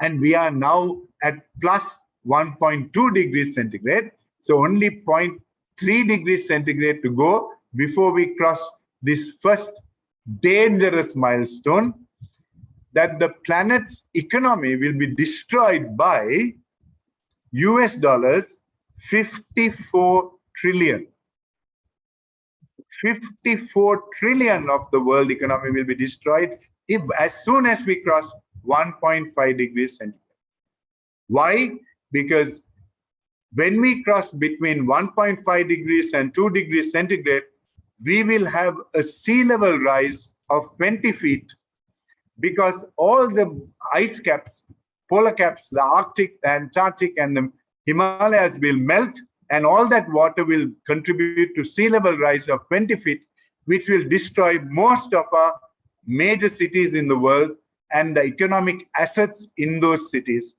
and we are now at plus 1.2 degrees centigrade, so only 0.3 degrees centigrade to go before we cross this first dangerous milestone, that the planet's economy will be destroyed by US dollars 54 trillion. 54 trillion of the world economy will be destroyed as soon as we cross 1.5 degrees centigrade. Why? Because when we cross between 1.5 degrees and 2 degrees centigrade, we will have a sea level rise of 20 feet because all the ice caps, polar caps, the Arctic, the Antarctic, and the Himalayas will melt, and all that water will contribute to sea level rise of 20 feet, which will destroy most of our major cities in the world and the economic assets in those cities.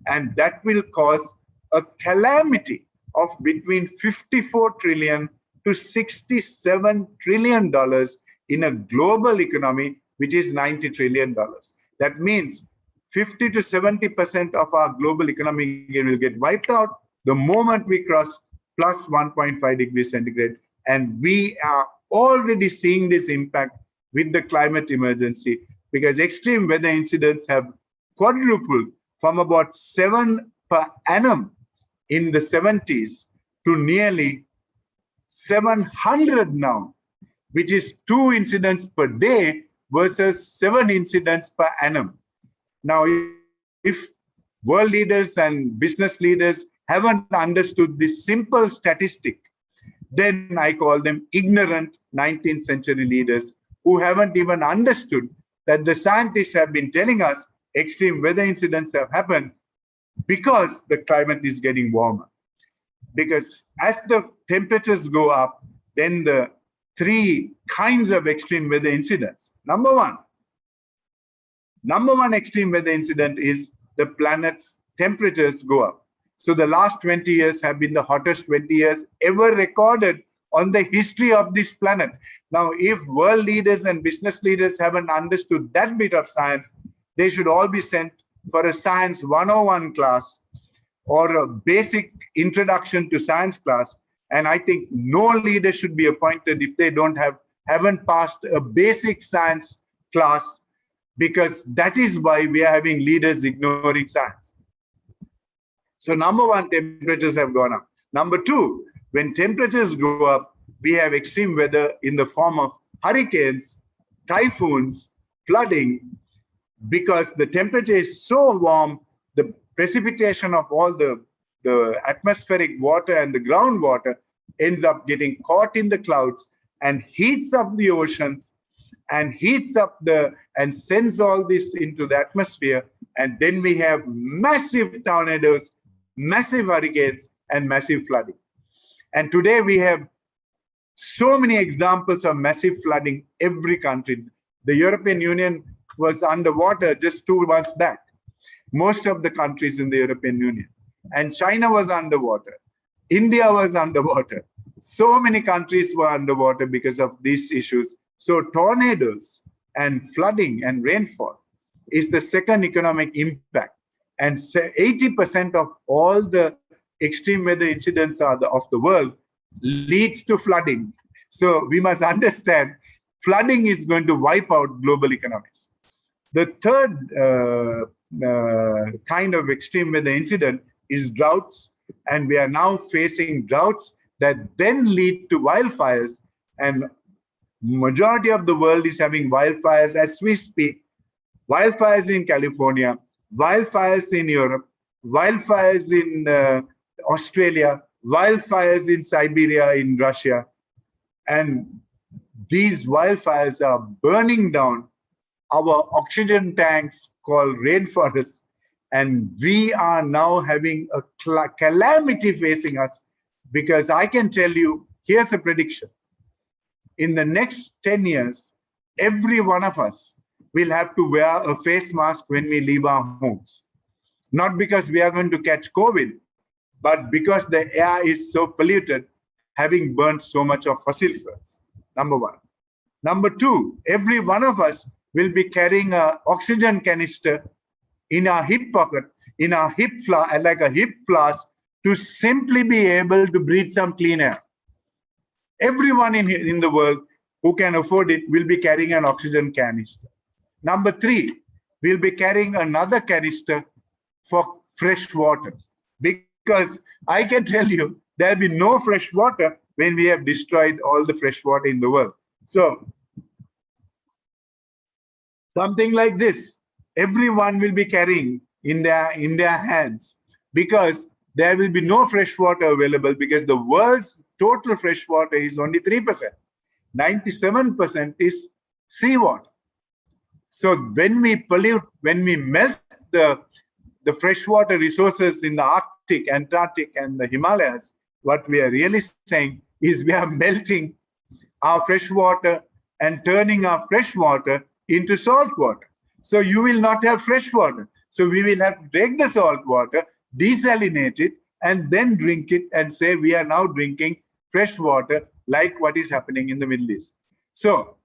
And that will cause a calamity of between 54 trillion to 67 trillion dollars in a global economy, which is 90 trillion dollars. That means 50 to 70% of our global economy will get wiped out the moment we cross plus 1.5 degrees centigrade. And we are already seeing this impact with the climate emergency, because extreme weather incidents have quadrupled from about 7 per annum in the 70s to nearly 700 now, which is 2 incidents per day versus 7 incidents per annum. Now, if world leaders and business leaders haven't understood this simple statistic, then I call them ignorant 19th century leaders who haven't even understood that the scientists have been telling us extreme weather incidents have happened because the climate is getting warmer. Because as the temperatures go up, then the three kinds of extreme weather incidents. Number one extreme weather incident is the planet's temperatures go up. So the last 20 years have been the hottest 20 years ever recorded on the history of this planet. Now, if world leaders and business leaders haven't understood that bit of science, they should all be sent for a science 101 class or a basic introduction to science class. And I think no leader should be appointed if they haven't passed a basic science class, because that is why we are having leaders ignoring science. So number one, temperatures have gone up. Number two, when temperatures go up, we have extreme weather in the form of hurricanes, typhoons, flooding, because the temperature is so warm, the precipitation of all the atmospheric water and the groundwater ends up getting caught in the clouds and heats up the oceans and heats up and sends all this into the atmosphere. And then we have massive tornadoes, massive hurricanes, and massive flooding. And today we have so many examples of massive flooding every country. The European Union was underwater just 2 months back. Most of the countries in the European Union. And China was underwater. India was underwater. So many countries were underwater because of these issues. So tornadoes and flooding and rainfall is the second economic impact. And 80% of all the extreme weather incidents of the world leads to flooding. So we must understand flooding is going to wipe out global economies. The third kind of extreme weather incident is droughts. And we are now facing droughts that then lead to wildfires. And majority of the world is having wildfires as we speak. Wildfires in California, wildfires in Europe, wildfires in Australia, wildfires in Siberia, in Russia. And these wildfires are burning down our oxygen tanks called rainforests. And we are now having a calamity facing us, because I can tell you, here's a prediction. In the next 10 years, every one of us will have to wear a face mask when we leave our homes. Not because we are going to catch COVID, but because the air is so polluted, having burnt so much of fossil fuels. Number one. Number two, every one of us will be carrying an oxygen canister in our hip pocket, in our hip flask, like a hip flask, to simply be able to breathe some clean air. Everyone in the world who can afford it will be carrying an oxygen canister. Number three, we'll be carrying another canister for fresh water, because I can tell you there'll be no fresh water when we have destroyed all the fresh water in the world. So something like this, everyone will be carrying in their hands, because there will be no fresh water available, because the world's total fresh water is only 3%. 97% is seawater. So when we pollute, when we melt the freshwater resources in the Arctic, Antarctic, and the Himalayas, what we are really saying is we are melting our fresh water and turning our fresh water into salt water. So you will not have fresh water. So we will have to take the salt water, desalinate it, and then drink it and say we are now drinking fresh water, like what is happening in the Middle East. So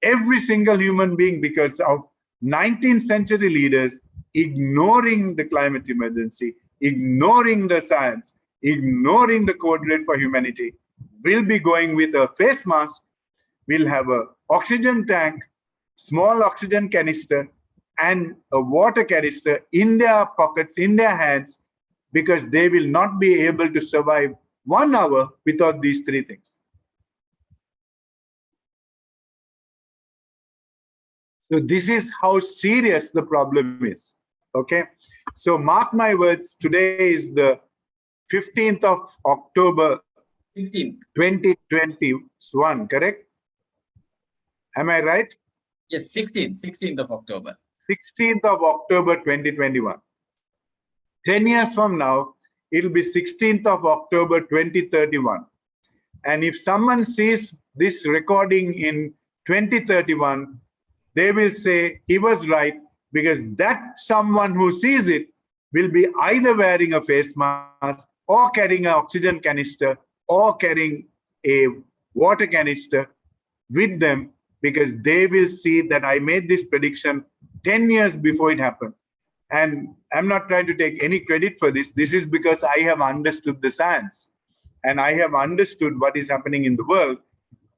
every single human being, because of 19th century leaders ignoring the climate emergency, ignoring the science, ignoring the code red for humanity, will be going with a face mask, will have an oxygen tank, small oxygen canister, and a water canister in their pockets, in their hands, because they will not be able to survive 1 hour without these three things. So this is how serious the problem is. Okay. So mark my words, today is the 15th of October, 2021, correct? Am I right? Yes, 16th of October. 16th of October, 2021. 10 years from now, it'll be 16th of October 2031. And if someone sees this recording in 2031, they will say he was right, because that someone who sees it will be either wearing a face mask or carrying an oxygen canister or carrying a water canister with them, because they will see that I made this prediction 10 years before it happened. And I'm not trying to take any credit for this. This is because I have understood the science and I have understood what is happening in the world,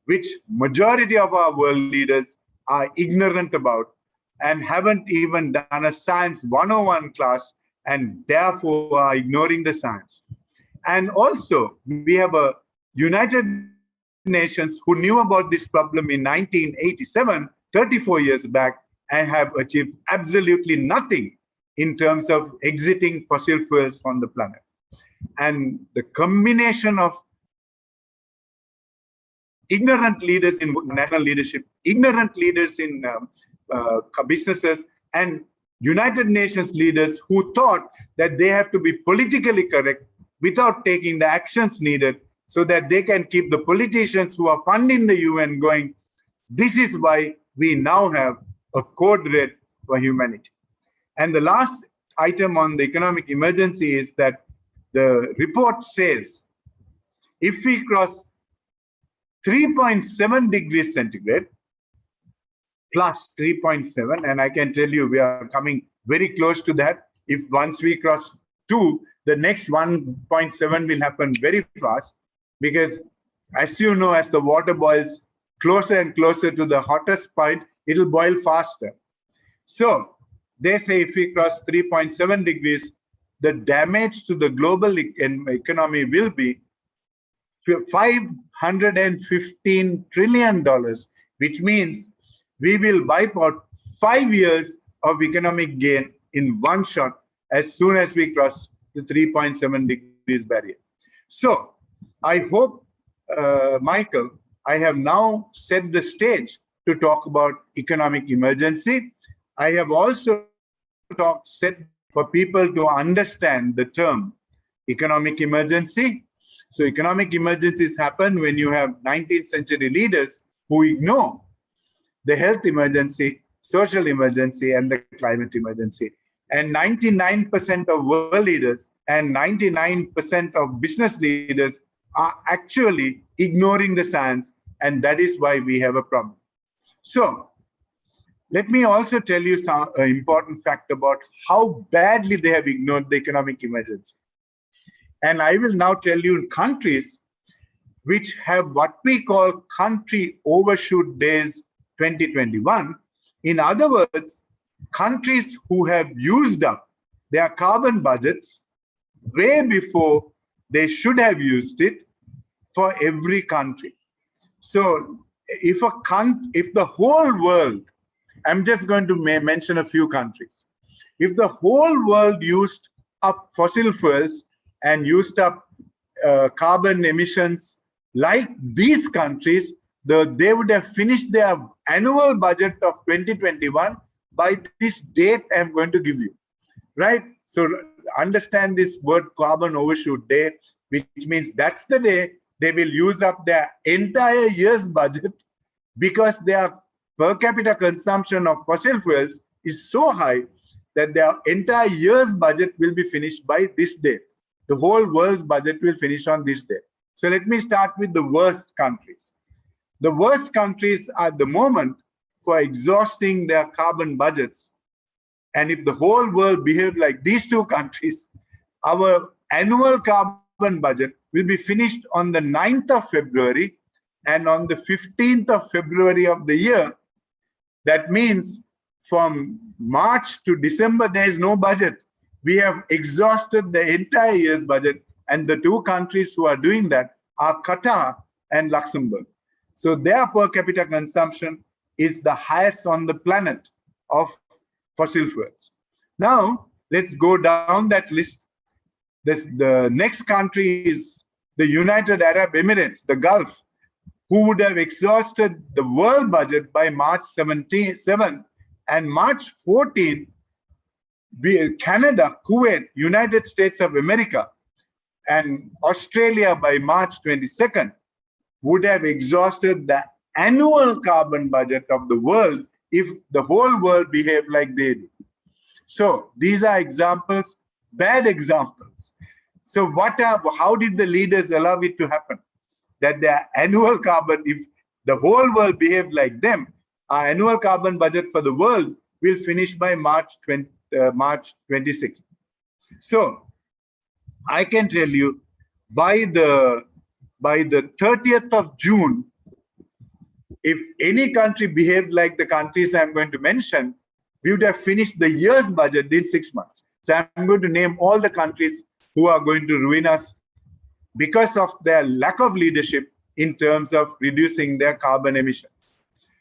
which majority of our world leaders are ignorant about and haven't even done a science 101 class, and therefore are ignoring the science. And also, we have a United Nations who knew about this problem in 1987, 34 years back, and have achieved absolutely nothing in terms of exiting fossil fuels from the planet. And the combination of ignorant leaders in national leadership, ignorant leaders in businesses, and United Nations leaders who thought that they have to be politically correct without taking the actions needed so that they can keep the politicians who are funding the UN going. This is why we now have a code red for humanity. And the last item on the economic emergency is that the report says if we cross 3.7 degrees centigrade plus 3.7, and I can tell you we are coming very close to that. If once we cross 2, the next 1.7 will happen very fast, because as you know, as the water boils closer and closer to the hottest point, it'll boil faster. So they say if we cross 3.7 degrees, the damage to the global economy will be $515 trillion, which means we will wipe out 5 years of economic gain in one shot as soon as we cross the 3.7 degrees barrier. So I hope, Michael, I have now set the stage to talk about economic emergency. I have also set for people to understand the term economic emergency. So economic emergencies happen when you have 19th century leaders who ignore the health emergency, social emergency, and the climate emergency. And 99% of world leaders and 99% of business leaders are actually ignoring the science, and that is why we have a problem. So let me also tell you some important fact about how badly they have ignored the economic emergency. And I will now tell you in countries which have what we call country overshoot days 2021. In other words, countries who have used up their carbon budgets way before they should have used it for every country. So if the whole world, I'm just going to mention a few countries. If the whole world used up fossil fuels and used up carbon emissions like these countries, they would have finished their annual budget of 2021 by this date I'm going to give you, right? So understand this word carbon overshoot day, which means that's the day they will use up their entire year's budget, because their per capita consumption of fossil fuels is so high that their entire year's budget will be finished by this day. The whole world's budget will finish on this day. So let me start with the worst countries. The worst countries at the moment for exhausting their carbon budgets. And if the whole world behaved like these two countries, our annual carbon budget will be finished on the 9th of February, and on the 15th of February of the year. That means from March to December, there is no budget. We have exhausted the entire year's budget, and the two countries who are doing that are Qatar and Luxembourg. So their per capita consumption is the highest on the planet of fossil fuels. Now, let's go down that list. The next country is the United Arab Emirates, the Gulf, who would have exhausted the world budget by March 7, and March 14, Canada, Kuwait, United States of America, and Australia by March 22nd would have exhausted the annual carbon budget of the world if the whole world behaved like they do. So these are examples, bad examples. So how did the leaders allow it to happen? That their annual carbon, if the whole world behaved like them, our annual carbon budget for the world will finish by March 26th. So I can tell you by the 30th of June, if any country behaved like the countries I'm going to mention, we would have finished the year's budget in 6 months. So I'm going to name all the countries who are going to ruin us because of their lack of leadership in terms of reducing their carbon emissions.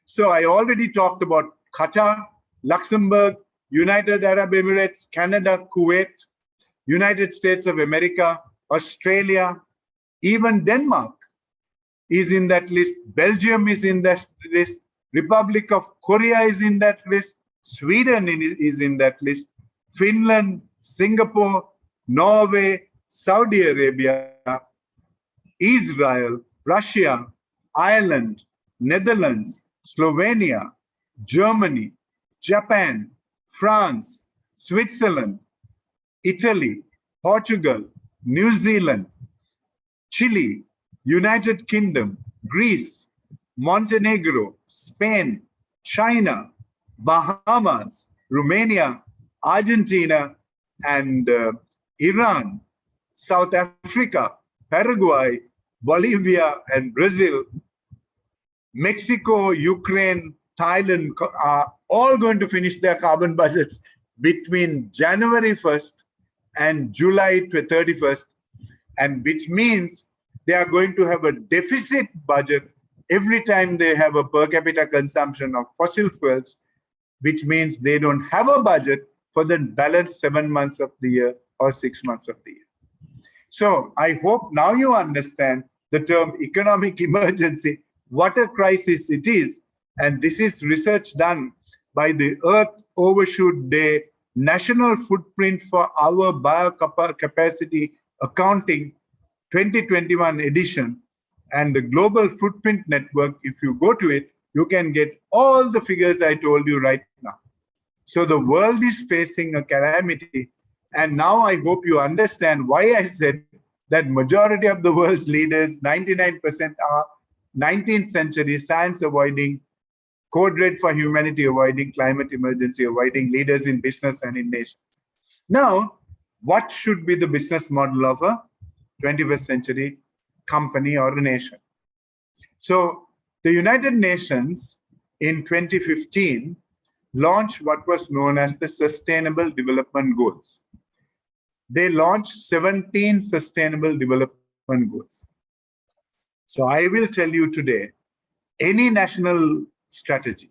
So I already talked about Qatar, Luxembourg, United Arab Emirates, Canada, Kuwait, United States of America, Australia, even Denmark is in that list. Belgium is in that list. Republic of Korea is in that list. Sweden is in that list. Finland, Singapore, Norway, Saudi Arabia, Israel, Russia, Ireland, Netherlands, Slovenia, Germany, Japan, France, Switzerland, Italy, Portugal, New Zealand, Chile, United Kingdom, Greece, Montenegro, Spain, China, Bahamas, Romania, Argentina, and Iran, South Africa, Paraguay, Bolivia, and Brazil, Mexico, Ukraine, Thailand are all going to finish their carbon budgets between January 1st and July 31st, and which means they are going to have a deficit budget every time they have a per capita consumption of fossil fuels, which means they don't have a budget for the balance 7 months of the year or 6 months of the year. So I hope now you understand the term economic emergency, what a crisis it is. And this is research done by the Earth Overshoot Day National Footprint for Our Biocapacity Accounting 2021 edition. And the Global Footprint Network, if you go to it, you can get all the figures I told you right now. So the world is facing a calamity. And now I hope you understand why I said that majority of the world's leaders, 99% are 19th century science avoiding, code red for humanity avoiding, climate emergency avoiding leaders in business and in nations. Now, what should be the business model of a 21st century company or a nation? So the United Nations in 2015 launched what was known as the Sustainable Development Goals. They launched 17 Sustainable Development Goals. So I will tell you today, any national strategy,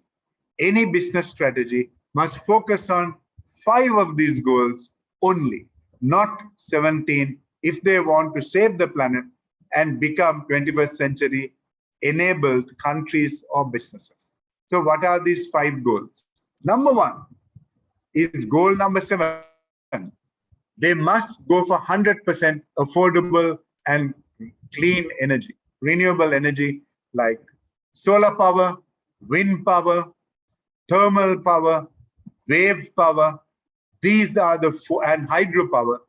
any business strategy must focus on 5 of these goals only, not 17, if they want to save the planet and become 21st century enabled countries or businesses. So what are these 5 goals? Number 1 is goal number 7. They must go for 100% affordable and clean energy, renewable energy like solar power, wind power, thermal power, wave power. These are the 4, and hydropower.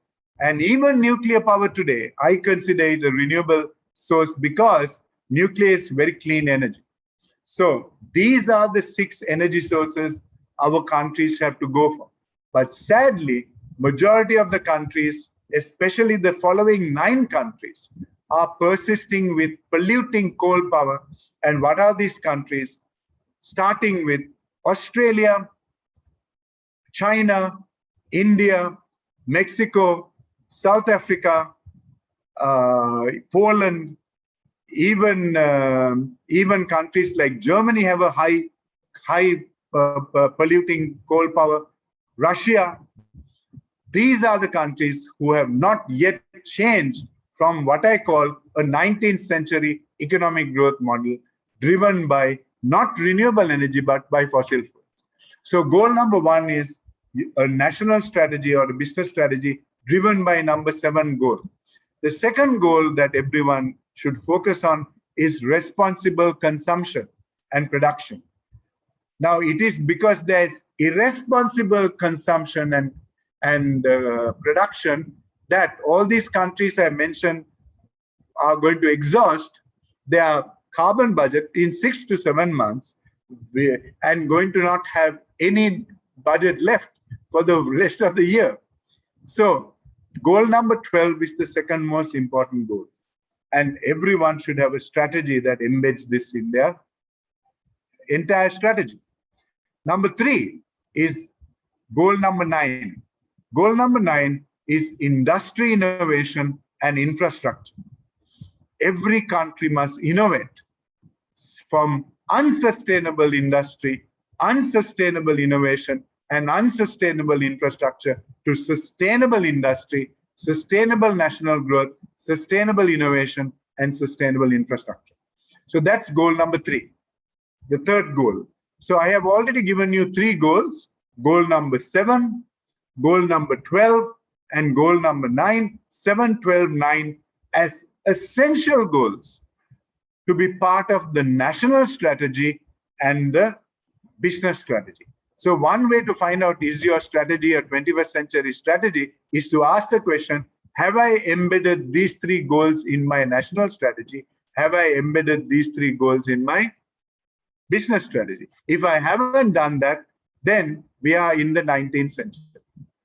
And even nuclear power today, I consider it a renewable source because nuclear is very clean energy. So these are the 6 energy sources our countries have to go for. But sadly, majority of the countries, especially the following 9 countries, are persisting with polluting coal power. And what are these countries? Starting with Australia, China, India, Mexico, South Africa, Poland, even countries like Germany have a high polluting coal power. Russia. These are the countries who have not yet changed from what I call a 19th century economic growth model driven by not renewable energy, but by fossil fuels. So goal number 1 is a national strategy or a business strategy driven by number 7 goal. The second goal that everyone should focus on is responsible consumption and production. Now, it is because there's irresponsible consumption and production that all these countries I mentioned are going to exhaust their carbon budget in 6 to 7 months and going to not have any budget left for the rest of the year. So goal number 12 is the second most important goal. And everyone should have a strategy that embeds this in their entire strategy. Number 3 is goal number 9. Goal number 9 is industry innovation and infrastructure. Every country must innovate from unsustainable industry, unsustainable innovation, and unsustainable infrastructure to sustainable industry, sustainable national growth, sustainable innovation, and sustainable infrastructure. So that's goal number 3, the third goal. So I have already given you 3 goals: goal number 7, goal number 12, and goal number 9, 7, 12, 9 as essential goals to be part of the national strategy and the business strategy. So one way to find out is your strategy a 21st century strategy is to ask the question, have I embedded these 3 goals in my national strategy? Have I embedded these 3 goals in my business strategy? If I haven't done that, then we are in the 19th century.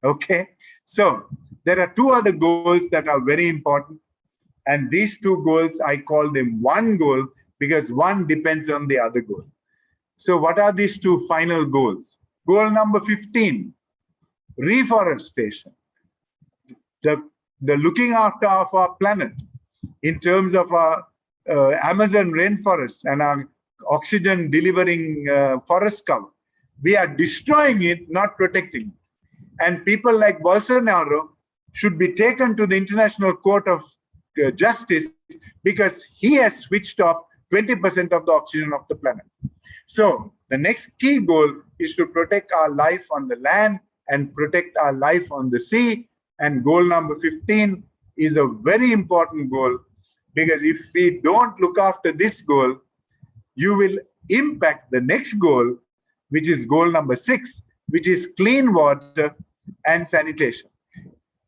Okay? So there are 2 other goals that are very important. And these 2 goals, I call them one goal because one depends on the other goal. So what are these 2 final goals? Goal number 15, reforestation. The looking after of our planet in terms of our Amazon rainforest and our oxygen delivering forest cover. We are destroying it, not protecting it. And people like Bolsonaro should be taken to the International Court of Justice because he has switched off 20% of the oxygen of the planet. So the next key goal is to protect our life on the land and protect our life on the sea. And goal number 15 is a very important goal because if we don't look after this goal, you will impact the next goal, which is goal number 6, which is clean water and sanitation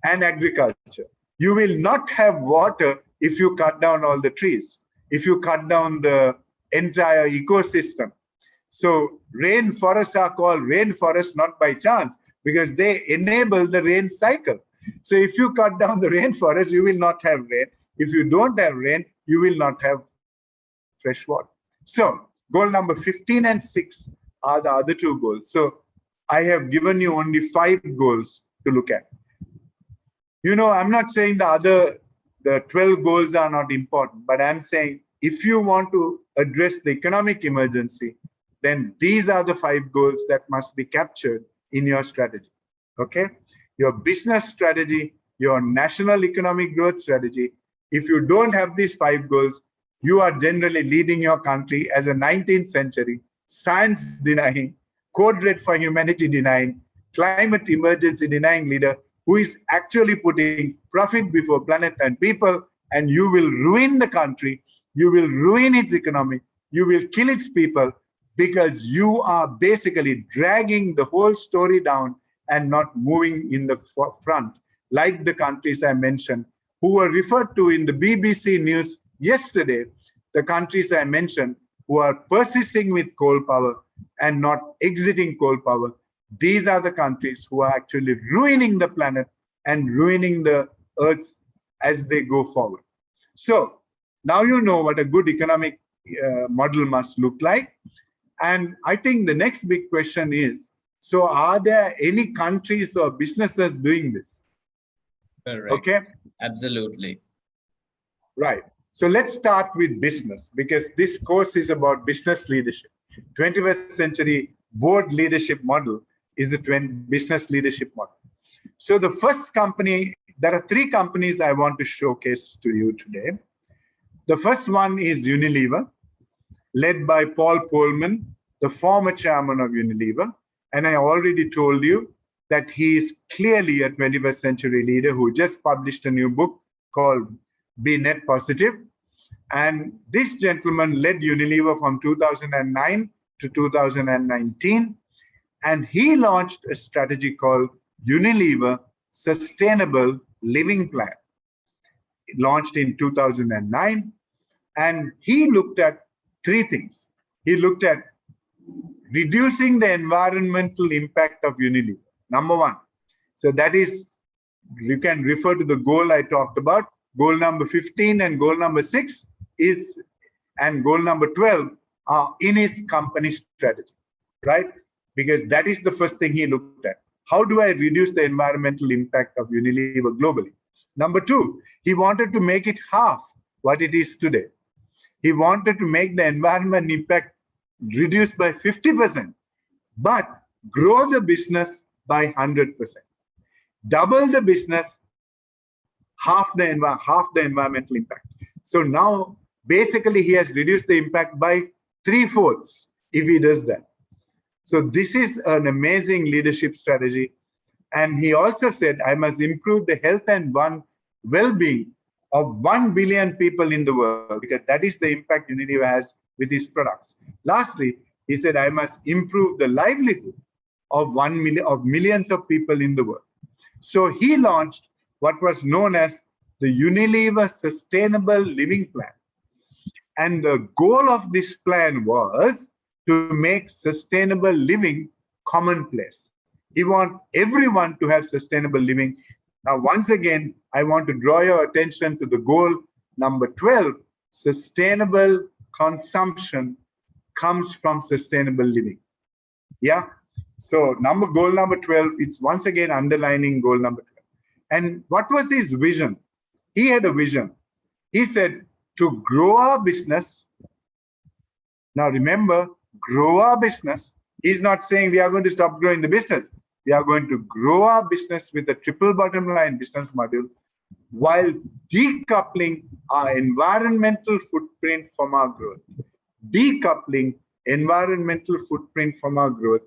and agriculture. You will not have water if you cut down all the trees, if you cut down the entire ecosystem. So rainforests are called rainforests not by chance because they enable the rain cycle. So if you cut down the rainforest, you will not have rain. If you don't have rain, you will not have fresh water. So goal number 15 and 6 are the other 2 goals. So I have given you only 5 goals to look at. You know, I'm not saying the 12 goals are not important, but I'm saying if you want to address the economic emergency, then these are the 5 goals that must be captured in your strategy. Okay? Your business strategy, your national economic growth strategy. If you don't have these 5 goals, you are generally leading your country as a 19th century, science denying, code red for humanity denying, climate emergency denying leader who is actually putting profit before planet and people, and you will ruin the country, you will ruin its economy, you will kill its people because you are basically dragging the whole story down and not moving in the front, like the countries I mentioned, who were referred to in the BBC news yesterday, the countries I mentioned, who are persisting with coal power and not exiting coal power. These are the countries who are actually ruining the planet and ruining the earth as they go forward. So now you know what a good economic model must look like. And I think the next big question is, so are there any countries or businesses doing this? Correct. Okay. Absolutely. Right. So let's start with business because this course is about business leadership. 21st century board leadership model is a business leadership model. So the first company, there are 3 companies I want to showcase to you today. The first one is Unilever, led by Paul Polman, the former chairman of Unilever. And I already told you that he is clearly a 21st century leader who just published a new book called Be Net Positive. And this gentleman led Unilever from 2009 to 2019. And he launched a strategy called Unilever Sustainable Living Plan. It launched in 2009. And he looked at three things. He looked at reducing the environmental impact of Unilever, number one. So that is, you can refer to the goal I talked about. Goal number 15 and goal number 6 is, and goal number 12 are in his company strategy, right? Because that is the first thing he looked at. How do I reduce the environmental impact of Unilever globally? Number 2, he wanted to make it half what it is today. He wanted to make the environment impact reduced by 50%, but grow the business by 100%. Double the business, half the environmental impact. So now, basically, he has reduced the impact by 3/4 if he does that. So this is an amazing leadership strategy. And he also said, I must improve the health and well-being of 1 billion people in the world, because that is the impact Unilever has with his products. Lastly, he said, I must improve the livelihood of millions of people in the world. So he launched what was known as the Unilever Sustainable Living Plan. And the goal of this plan was to make sustainable living commonplace. He wants everyone to have sustainable living. Now, once again, I want to draw your attention to the goal number 12. Sustainable consumption comes from sustainable living. Yeah. So goal number 12, it's once again underlining goal number 12. And what was his vision? He had a vision. He said to grow our business. Now remember, grow our business. He's not saying we are going to stop growing the business. We are going to grow our business with a triple bottom line business model while decoupling our environmental footprint from our growth. Decoupling environmental footprint from our growth,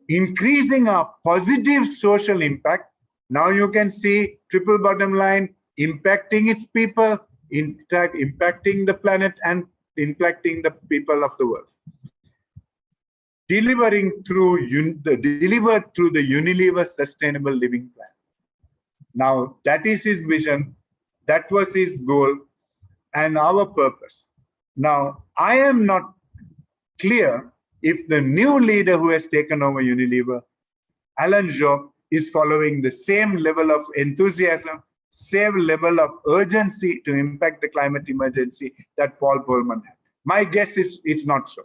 increasing our positive social impact. Now you can see triple bottom line impacting its people, impacting the planet, and impacting the people of the world. Delivered through the Unilever Sustainable Living Plan. Now, that is his vision. That was his goal and our purpose. Now, I am not clear if the new leader who has taken over Unilever, Alan Job, is following the same level of enthusiasm, same level of urgency to impact the climate emergency that Paul Polman had. My guess is it's not so.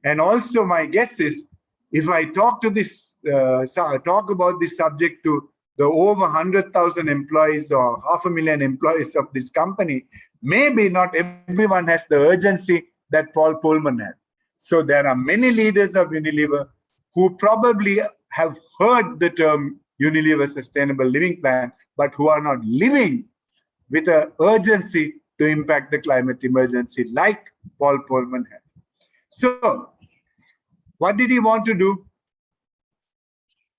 And also my guess is, if I talk about this subject to the over 100,000 employees or 500,000 employees of this company, maybe not everyone has the urgency that Paul Polman had. So there are many leaders of Unilever who probably have heard the term Unilever Sustainable Living Plan, but who are not living with an urgency to impact the climate emergency like Paul Polman had. So, what did he want to do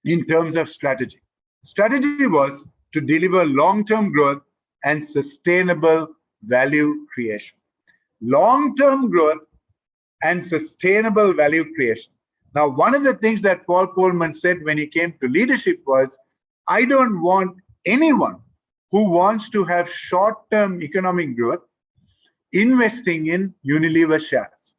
in terms of strategy? Strategy was to deliver long-term growth and sustainable value creation. Long-term growth and sustainable value creation. Now, one of the things that Paul Polman said when he came to leadership was, I don't want anyone who wants to have short-term economic growth investing in Unilever shares,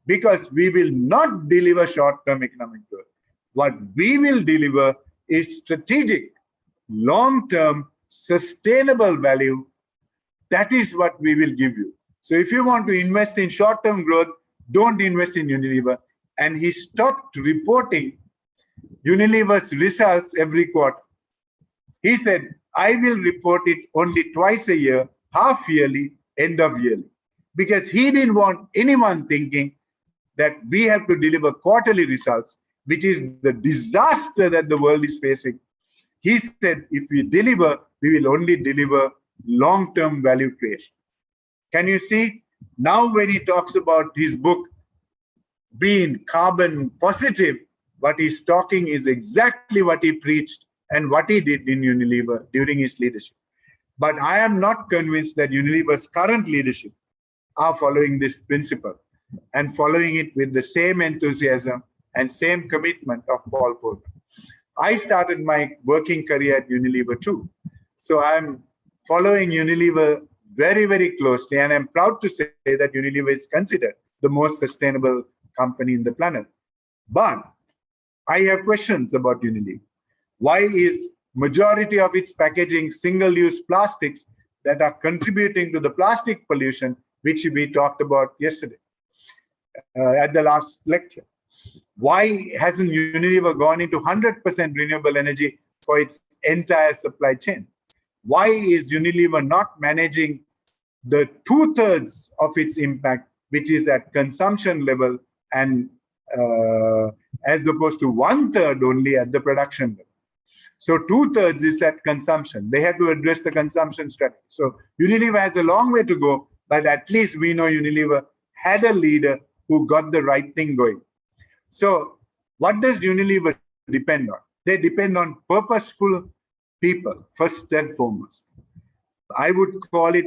because we will not deliver short-term economic growth. What we will deliver is strategic, long-term, sustainable value. That is what we will give you. So if you want to invest in short-term growth, don't invest in Unilever. And he stopped reporting Unilever's results every quarter. He said, I will report it only twice a year, half yearly, end of yearly. Because he didn't want anyone thinking that we have to deliver quarterly results, which is the disaster that the world is facing. He said, if we deliver, we will only deliver long-term value creation. Can you see? Now when he talks about his book being carbon positive, what he's talking is exactly what he preached and what he did in Unilever during his leadership. But I am not convinced that Unilever's current leadership are following this principle and following it with the same enthusiasm and same commitment of Paul Polman. I started my working career at Unilever too. So I'm following Unilever very, very closely, and I'm proud to say that Unilever is considered the most sustainable company in the planet. But I have questions about Unilever. Why is majority of its packaging single-use plastics that are contributing to the plastic pollution, which we talked about yesterday at the last lecture? Why hasn't Unilever gone into 100% renewable energy for its entire supply chain? Why is Unilever not managing the 2/3 of its impact, which is at consumption level, and as opposed to 1/3 only at the production level? So 2/3 is at consumption. They have to address the consumption strategy. So Unilever has a long way to go, but at least we know Unilever had a leader who got the right thing going. So what does Unilever depend on? They depend on purposeful people, first and foremost. I would call it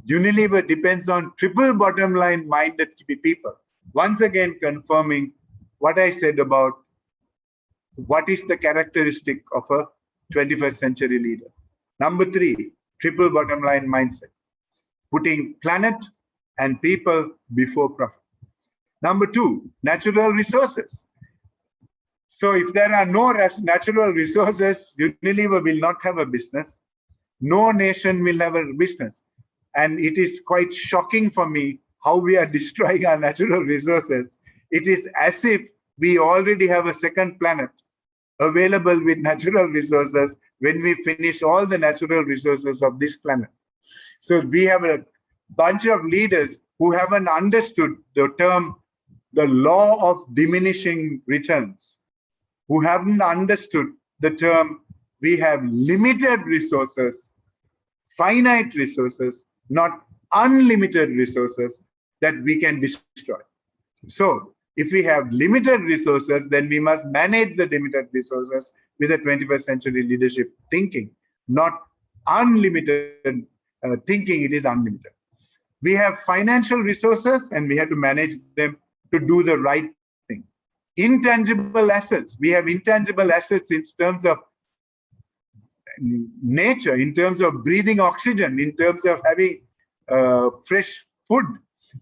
Unilever depends on triple bottom line minded people. Once again, confirming what I said about what is the characteristic of a 21st century leader. Number 3, triple bottom line mindset, putting planet and people before profit. Number 2, natural resources. So if there are no natural resources, Unilever will not have a business. No nation will have a business. And it is quite shocking for me how we are destroying our natural resources. It is as if we already have a second planet available with natural resources when we finish all the natural resources of this planet. So we have a bunch of leaders who haven't understood the term, the law of diminishing returns, who haven't understood the term, we have limited resources, finite resources, not unlimited resources that we can destroy. So if we have limited resources, then we must manage the limited resources with a 21st century leadership thinking, not unlimited thinking it is unlimited. We have financial resources and we have to manage them to do the right thing. Intangible assets. We have intangible assets in terms of nature, in terms of breathing oxygen, in terms of having fresh food.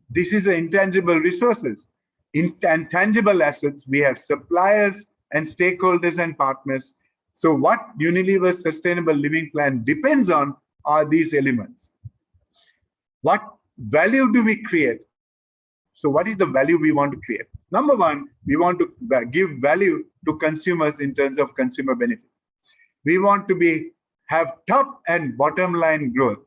This is the intangible resources. In tangible assets, we have suppliers and stakeholders and partners. So what Unilever's sustainable living plan depends on are these elements. What value do we create? So what is the value we want to create? Number 1, we want to give value to consumers in terms of consumer benefit. We want to have top and bottom line growth.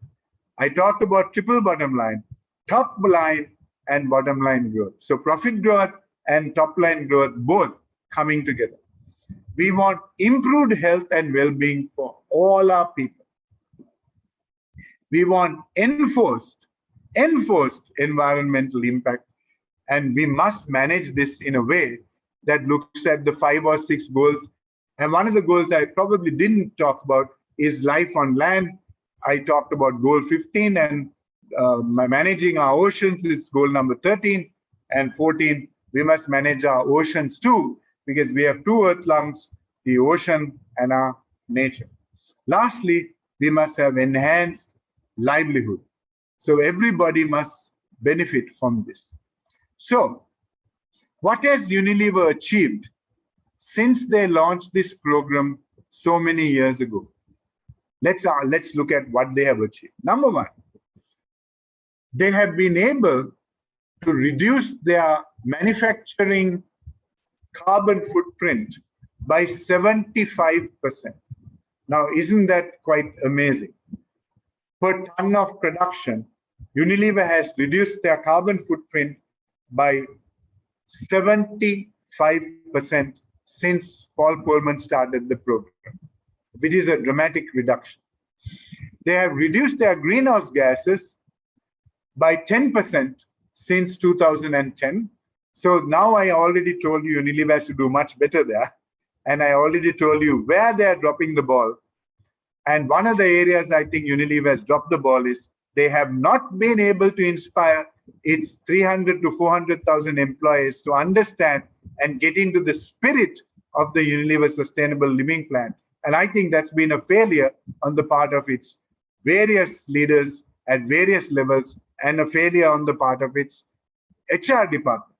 I talked about triple bottom line, top line and bottom line growth. So profit growth and top line growth both coming together. We want improved health and well-being for all our people. We want enforced environmental impact, and we must manage this in a way that looks at the 5 or 6 goals. And one of the goals I probably didn't talk about is life on land. I talked about goal 15, and managing our oceans is goal number 13. And 14, we must manage our oceans too, because we have 2 earth lungs, the ocean and our nature. Lastly, we must have enhanced livelihood. So everybody must benefit from this. So what has Unilever achieved since they launched this program so many years ago? Let's look at what they have achieved. Number 1, they have been able to reduce their manufacturing carbon footprint by 75%. Now, isn't that quite amazing? Per ton of production, Unilever has reduced their carbon footprint by 75% since Paul Polman started the program, which is a dramatic reduction. They have reduced their greenhouse gases by 10% since 2010. So now I already told you Unilever has to do much better there. And I already told you where they are dropping the ball. And one of the areas I think Unilever has dropped the ball is they have not been able to inspire its 300 to 400,000 employees to understand and get into the spirit of the Unilever Sustainable Living Plan. And I think that's been a failure on the part of its various leaders at various levels and a failure on the part of its HR department,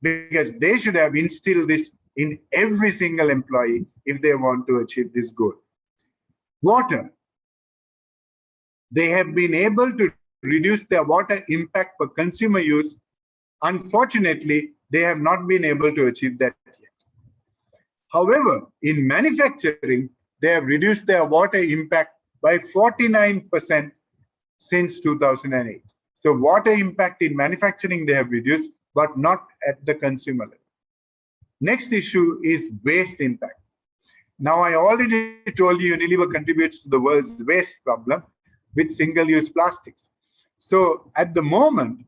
because they should have instilled this in every single employee if they want to achieve this goal. Water. They have been able to reduce their water impact per consumer use. Unfortunately, they have not been able to achieve that yet. However, in manufacturing, they have reduced their water impact by 49% since 2008. So water impact in manufacturing they have reduced, but not at the consumer level. Next issue is waste impact. Now, I already told you Unilever contributes to the world's waste problem with single-use plastics. So at the moment,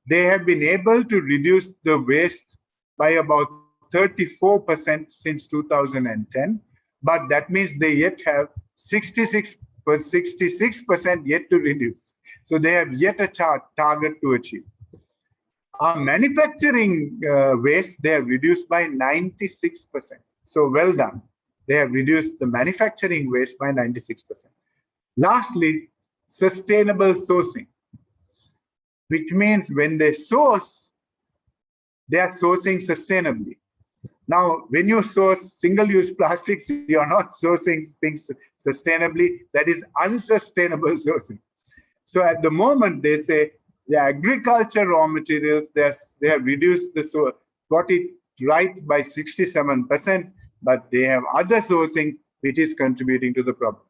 they have been able to reduce the waste by about 34% since 2010, but that means they yet have 66% yet to reduce. So they have yet a target to achieve. Our manufacturing waste, they have reduced by 96%. So well done. They have reduced the manufacturing waste by 96%. Lastly, sustainable sourcing, which means when they source, they are sourcing sustainably. Now, when you source single-use plastics, you are not sourcing things sustainably. That is unsustainable sourcing. So at the moment, they say the agriculture raw materials, they have reduced got it right by 67%, but they have other sourcing which is contributing to the problem.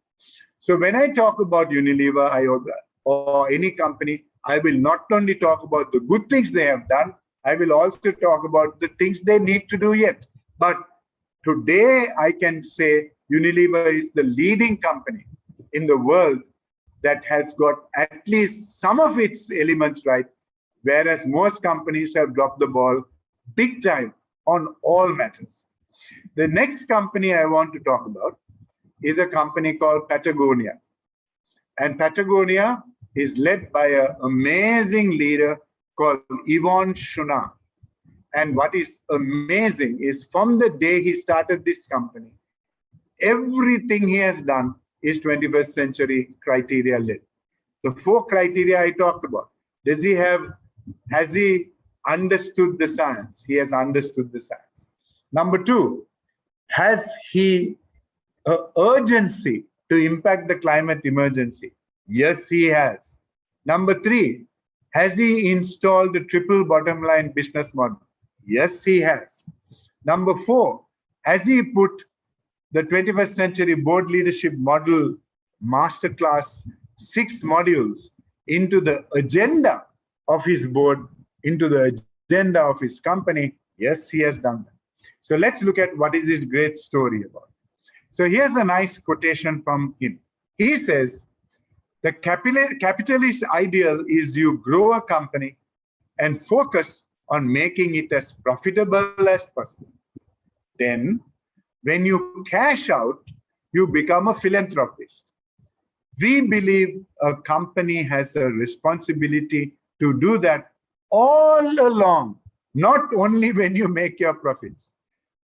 So when I talk about Unilever or any company, I will not only talk about the good things they have done, I will also talk about the things they need to do yet. But today, I can say Unilever is the leading company in the world that has got at least some of its elements right, whereas most companies have dropped the ball big time on all matters. The next company I want to talk about is a company called Patagonia. And Patagonia is led by an amazing leader called Yvon Chouinard. And what is amazing is from the day he started this company, everything he has done is 21st century criteria led. The 4 criteria I talked about. Has he understood the science? He has understood the science. Number 2, has he urgency to impact the climate emergency? Yes, he has. Number 3, has he installed the triple bottom line business model? Yes, he has. Number 4, has he put the 21st century board leadership model masterclass 6 modules into the agenda of his board, into the agenda of his company? Yes, he has done that. So let's look at what is his great story about. So here's a nice quotation from him. He says, the capitalist ideal is you grow a company and focus on making it as profitable as possible. Then, when you cash out, you become a philanthropist. We believe a company has a responsibility to do that all along, not only when you make your profits,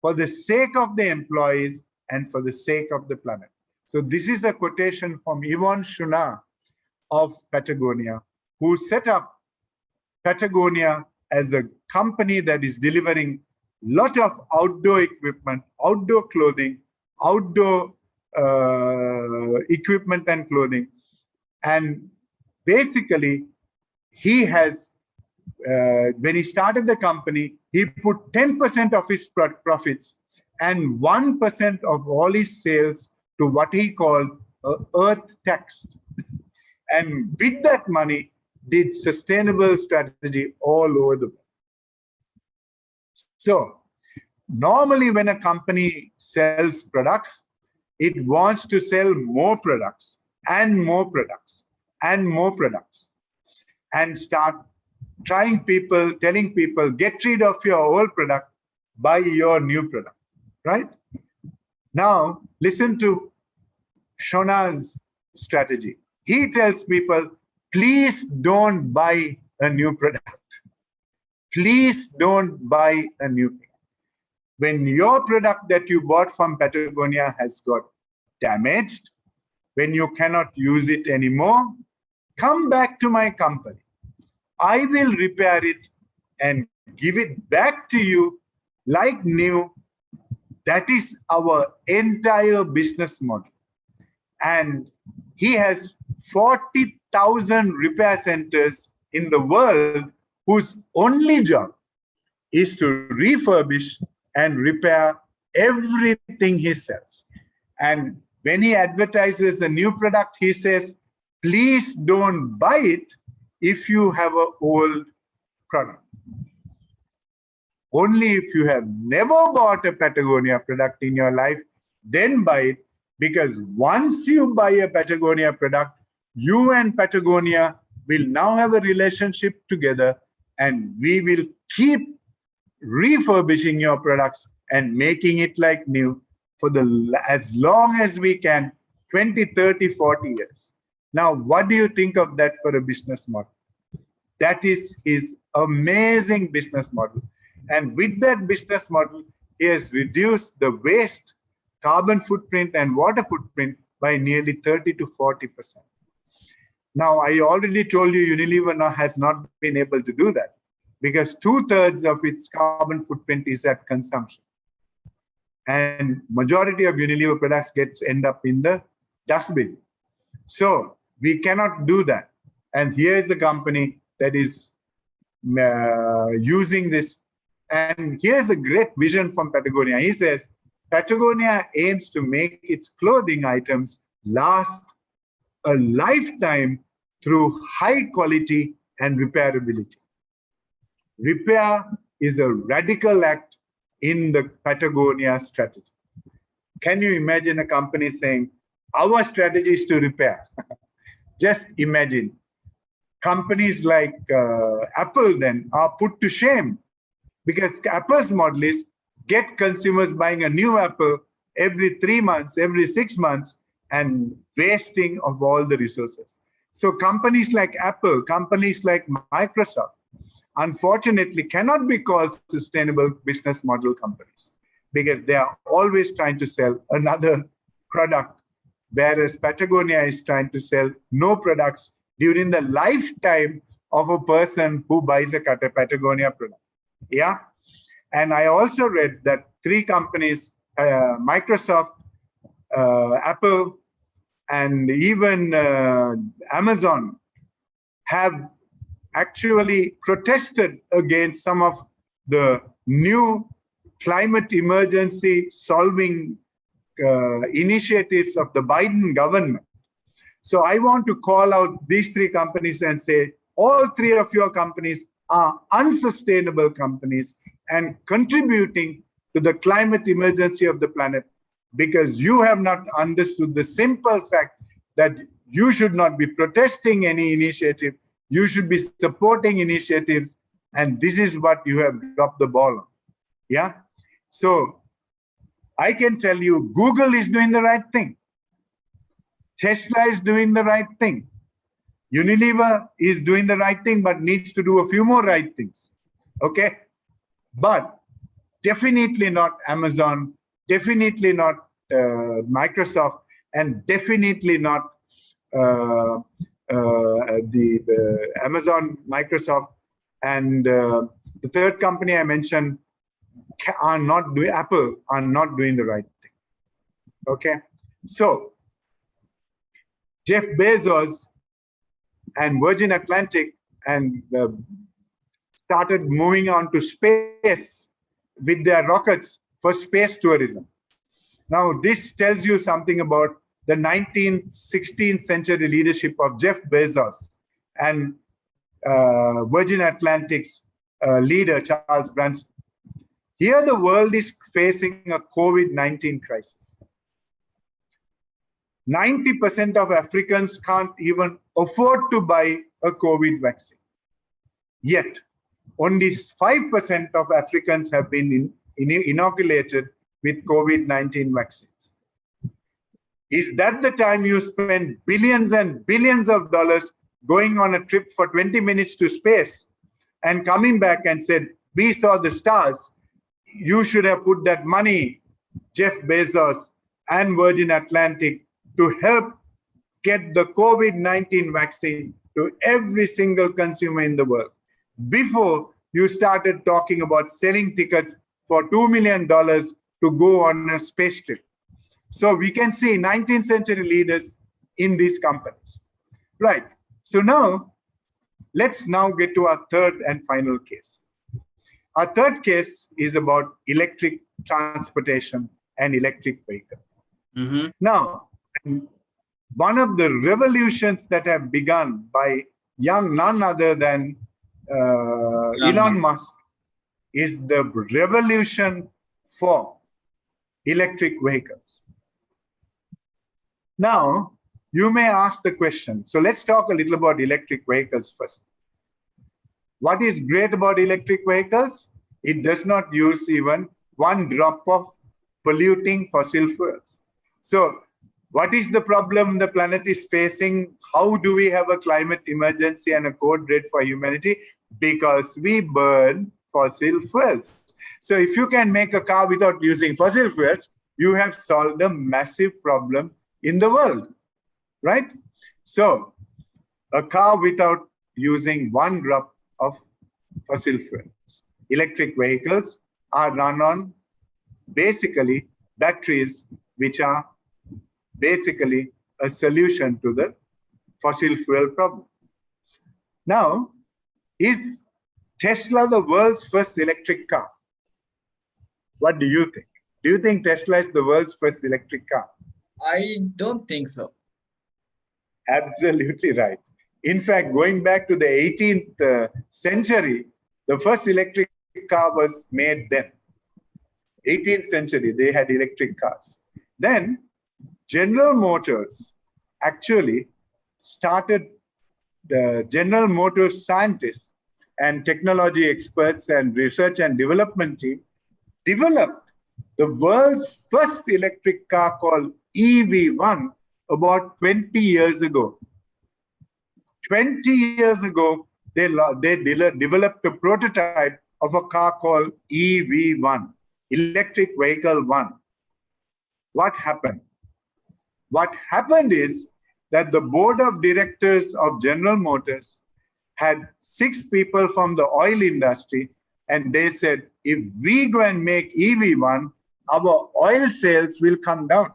for the sake of the employees and for the sake of the planet. So this is a quotation from Yvon Chouinard of Patagonia, who set up Patagonia as a company that is delivering a lot of outdoor equipment, outdoor clothing, outdoor equipment and clothing. And basically, he has, when he started the company, he put 10% of his profits and 1% of all his sales to what he called earth tax. And with that money, did sustainable strategy all over the world. So normally when a company sells products, it wants to sell more products and more products and more products and start telling people, get rid of your old product, buy your new product, right? Now, listen to Shona's strategy. He tells people, please don't buy a new product. Please don't buy a new product. When your product that you bought from Patagonia has got damaged, when you cannot use it anymore, come back to my company. I will repair it and give it back to you like new. That is our entire business model. And he has 40,000 repair centers in the world whose only job is to refurbish and repair everything he sells. And when he advertises a new product, he says, please don't buy it if you have an old product. Only if you have never bought a Patagonia product in your life, then buy it. Because once you buy a Patagonia product, you and Patagonia will now have a relationship together, and we will keep refurbishing your products and making it like new for as long as we can, 20, 30, 40 years. Now, what do you think of that for a business model? That is his amazing business model. And with that business model, he has reduced the waste, carbon footprint, and water footprint by nearly 30 to 40%. Now, I already told you Unilever now has not been able to do that because 2/3 of its carbon footprint is at consumption. And majority of Unilever products end up in the dustbin. So we cannot do that. And here is a company that is using this. And here's a great vision from Patagonia. He says, Patagonia aims to make its clothing items last a lifetime through high quality and repairability. Repair is a radical act in the Patagonia strategy. Can you imagine a company saying, our strategy is to repair? Just imagine. Companies like Apple then are put to shame because Apple's model is get consumers buying a new Apple every 3 months, every 6 months, and wasting of all the resources. So companies like Apple, companies like Microsoft, unfortunately cannot be called sustainable business model companies because they are always trying to sell another product, whereas Patagonia is trying to sell no products during the lifetime of a person who buys a Patagonia product. Yeah. And I also read that 3 companies, Microsoft, Apple, and even Amazon have actually protested against some of the new climate emergency solving initiatives of the Biden government. So I want to call out these 3 companies and say, all 3 of your companies are unsustainable companies and contributing to the climate emergency of the planet because you have not understood the simple fact that you should not be protesting any initiative. You should be supporting initiatives. And this is what you have dropped the ball on. Yeah. So I can tell you, Google is doing the right thing. Tesla is doing the right thing. Unilever is doing the right thing, but needs to do a few more right things. Okay. But definitely not Amazon, definitely not Microsoft, and definitely not the Amazon, Microsoft, and the third company I mentioned are not doing, Apple are not doing the right thing. Okay, so Jeff Bezos and Virgin Atlantic and started moving on to space with their rockets for space tourism. Now, this tells you something about the 16th century leadership of Jeff Bezos and Virgin Atlantic's leader, Charles Branson. Here, the world is facing a COVID-19 crisis. 90% of Africans can't even afford to buy a COVID vaccine. Yet, only 5% of Africans have been inoculated with COVID-19 vaccines. Is that the time you spend billions and billions of dollars going on a trip for 20 minutes to space and coming back and said, we saw the stars? You should have put that money, Jeff Bezos and Virgin Atlantic, to help get the COVID-19 vaccine to every single consumer in the world before you started talking about selling tickets for $2 million to go on a space trip. So we can see 19th century leaders in these companies. Right. So now, let's now get to our third and final case. Our third case is about electric transportation and electric vehicles. Mm-hmm. Now, one of the revolutions that have begun by none other than Elon Musk is the revolution for electric vehicles. Now, you may ask the question. So let's talk a little about electric vehicles first. What is great about electric vehicles? It does not use even one drop of polluting fossil fuels. So what is the problem the planet is facing? How do we have a climate emergency and a code red for humanity? Because we burn fossil fuels. So if you can make a car without using fossil fuels, you have solved a massive problem in the world, right? So a car without using one drop of fossil fuels. Electric vehicles are run on basically batteries, which are basically a solution to the fossil fuel problem. Now, is Tesla the world's first electric car? What do you think? Do you think Tesla is the world's first electric car? I don't think so. Absolutely right. In fact, going back to the 18th century, the first electric car was made then. 18th century, they had electric cars. Then General Motors actually started, the General Motors scientists and technology experts and research and development team developed the world's first electric car called EV1 about 20 years ago. 20 years ago, they developed a prototype of a car called EV1, Electric Vehicle 1. What happened? What happened is that the board of directors of General Motors had 6 people from the oil industry, and they said, if we go and make EV1, our oil sales will come down.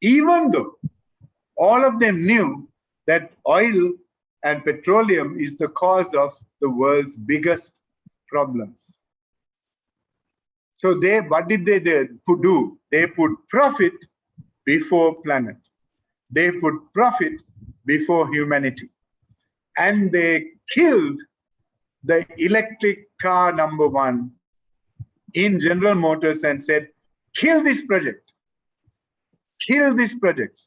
Even though all of them knew that oil and petroleum is the cause of the world's biggest problems. So what did they do? They put profit before planet. They put profit before humanity. And they killed the electric car number 1 in General Motors and said, kill this project. Kill this project.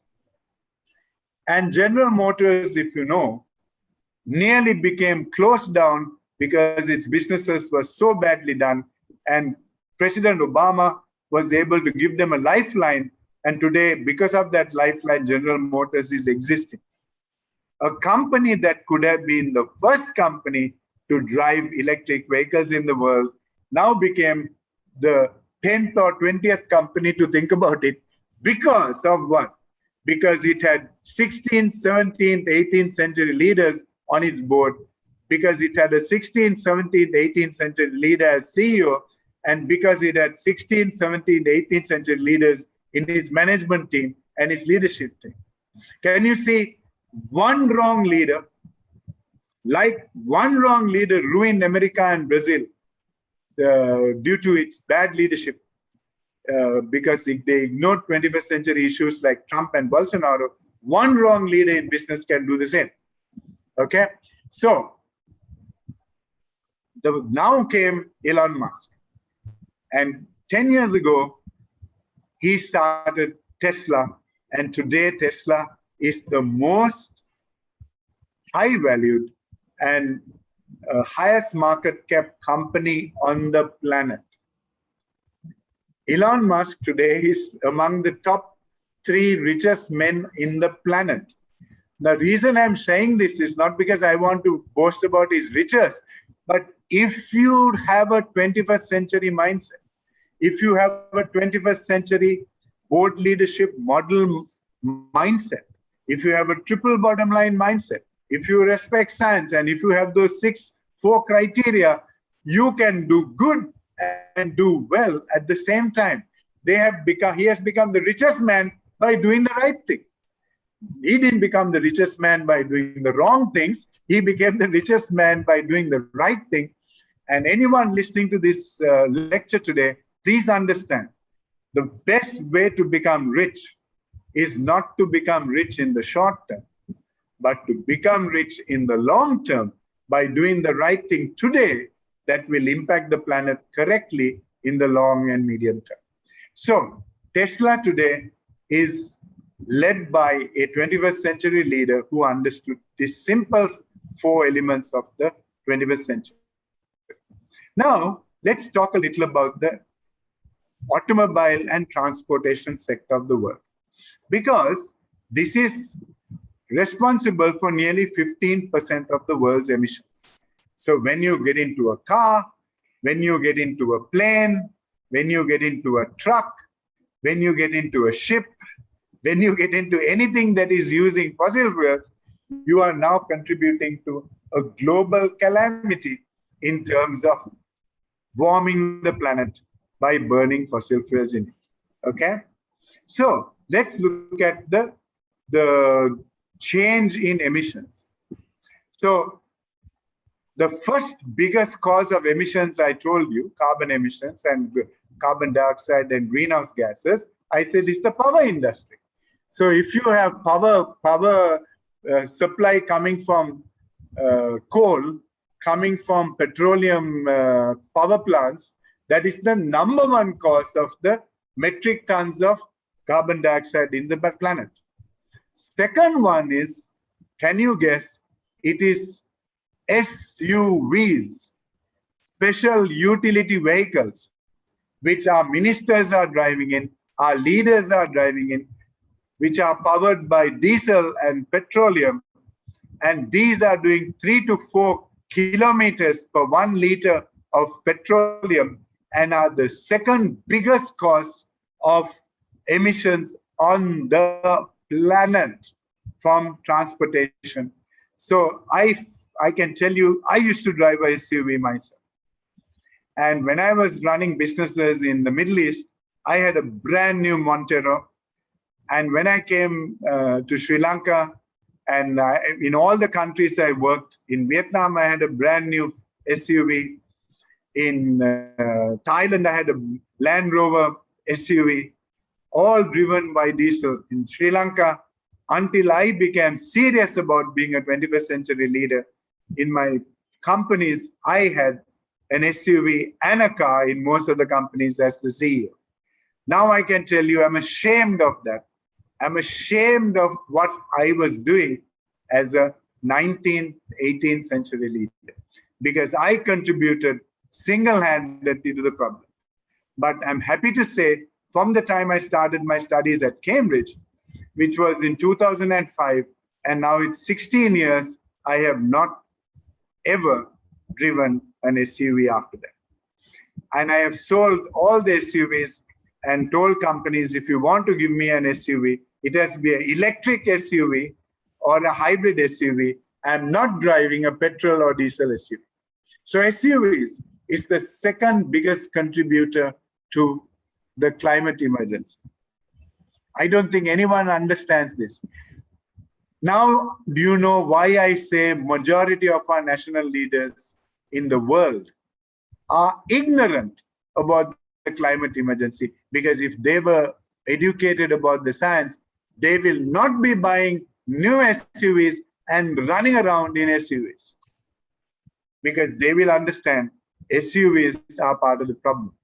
And General Motors, if you know, nearly became closed down because its businesses were so badly done. And President Obama was able to give them a lifeline. And today, because of that lifeline, General Motors is existing. A company that could have been the first company to drive electric vehicles in the world now became the 10th or 20th company to think about it. Because of what? Because it had 16th, 17th, 18th century leaders on its board, because it had a 16th, 17th, 18th century leader as CEO, and because it had 16th, 17th, 18th century leaders in its management team and its leadership team. Can you see one wrong leader, like one wrong leader ruined America and Brazil due to its bad leadership, because they ignored 21st century issues like Trump and Bolsonaro. One wrong leader in business can do the same. Okay, so now came Elon Musk, and 10 years ago he started Tesla, and today Tesla is the most high valued and highest market cap company on the planet. Elon Musk today is among the top 3 richest men in the planet. The reason I'm saying this is not because I want to boast about his riches, but if you have a 21st century mindset, if you have a 21st century board leadership model mindset, if you have a triple bottom line mindset, if you respect science, and if you have those 4 criteria, you can do good and do well at the same time. He has become the richest man by doing the right thing. He didn't become the richest man by doing the wrong things. He became the richest man by doing the right thing. And anyone listening to this lecture today, please understand, the best way to become rich is not to become rich in the short term, but to become rich in the long term by doing the right thing today that will impact the planet correctly in the long and medium term. So Tesla today is led by a 21st century leader who understood these simple 4 elements of the 21st century. Now, let's talk a little about the automobile and transportation sector of the world, because this is responsible for nearly 15% of the world's emissions. So when you get into a car, when you get into a plane, when you get into a truck, when you get into a ship, when you get into anything that is using fossil fuels, you are now contributing to a global calamity in terms of warming the planet by burning fossil fuels in it. Okay? So let's look at the change in emissions. So the first biggest cause of emissions, I told you, carbon emissions and carbon dioxide and greenhouse gases, I said is the power industry. So if you have power supply coming from coal, coming from petroleum power plants, that is the #1 cause of the metric tons of carbon dioxide in the planet. Second one is, can you guess? It is SUVs, special utility vehicles, which our ministers are driving in, our leaders are driving in, which are powered by diesel and petroleum. And these are doing 3 to 4 kilometers per 1 liter of petroleum and are the second biggest cause of emissions on the planet from transportation. So I can tell you, I used to drive a SUV myself. And when I was running businesses in the Middle East, I had a brand new Montero. And when I came to Sri Lanka, and in all the countries I worked, in Vietnam, I had a brand new SUV. In Thailand, I had a Land Rover SUV, all driven by diesel. In Sri Lanka, until I became serious about being a 21st century leader, in my companies, I had an SUV and a car in most of the companies as the CEO. Now I can tell you I'm ashamed of that. I'm ashamed of what I was doing as a 19th, 18th century leader, because I contributed single-handedly to the problem. But I'm happy to say, from the time I started my studies at Cambridge, which was in 2005, and now it's 16 years, I have not ever driven an SUV after that. And I have sold all the SUVs and told companies, if you want to give me an SUV, it has to be an electric SUV or a hybrid SUV. I'm not driving a petrol or diesel SUV. So SUVs is the second biggest contributor to the climate emergency. I don't think anyone understands this. Now, do you know why I say majority of our national leaders in the world are ignorant about the climate emergency? Because if they were educated about the science, they will not be buying new SUVs and running around in SUVs, because they will understand SUVs are part of the problem.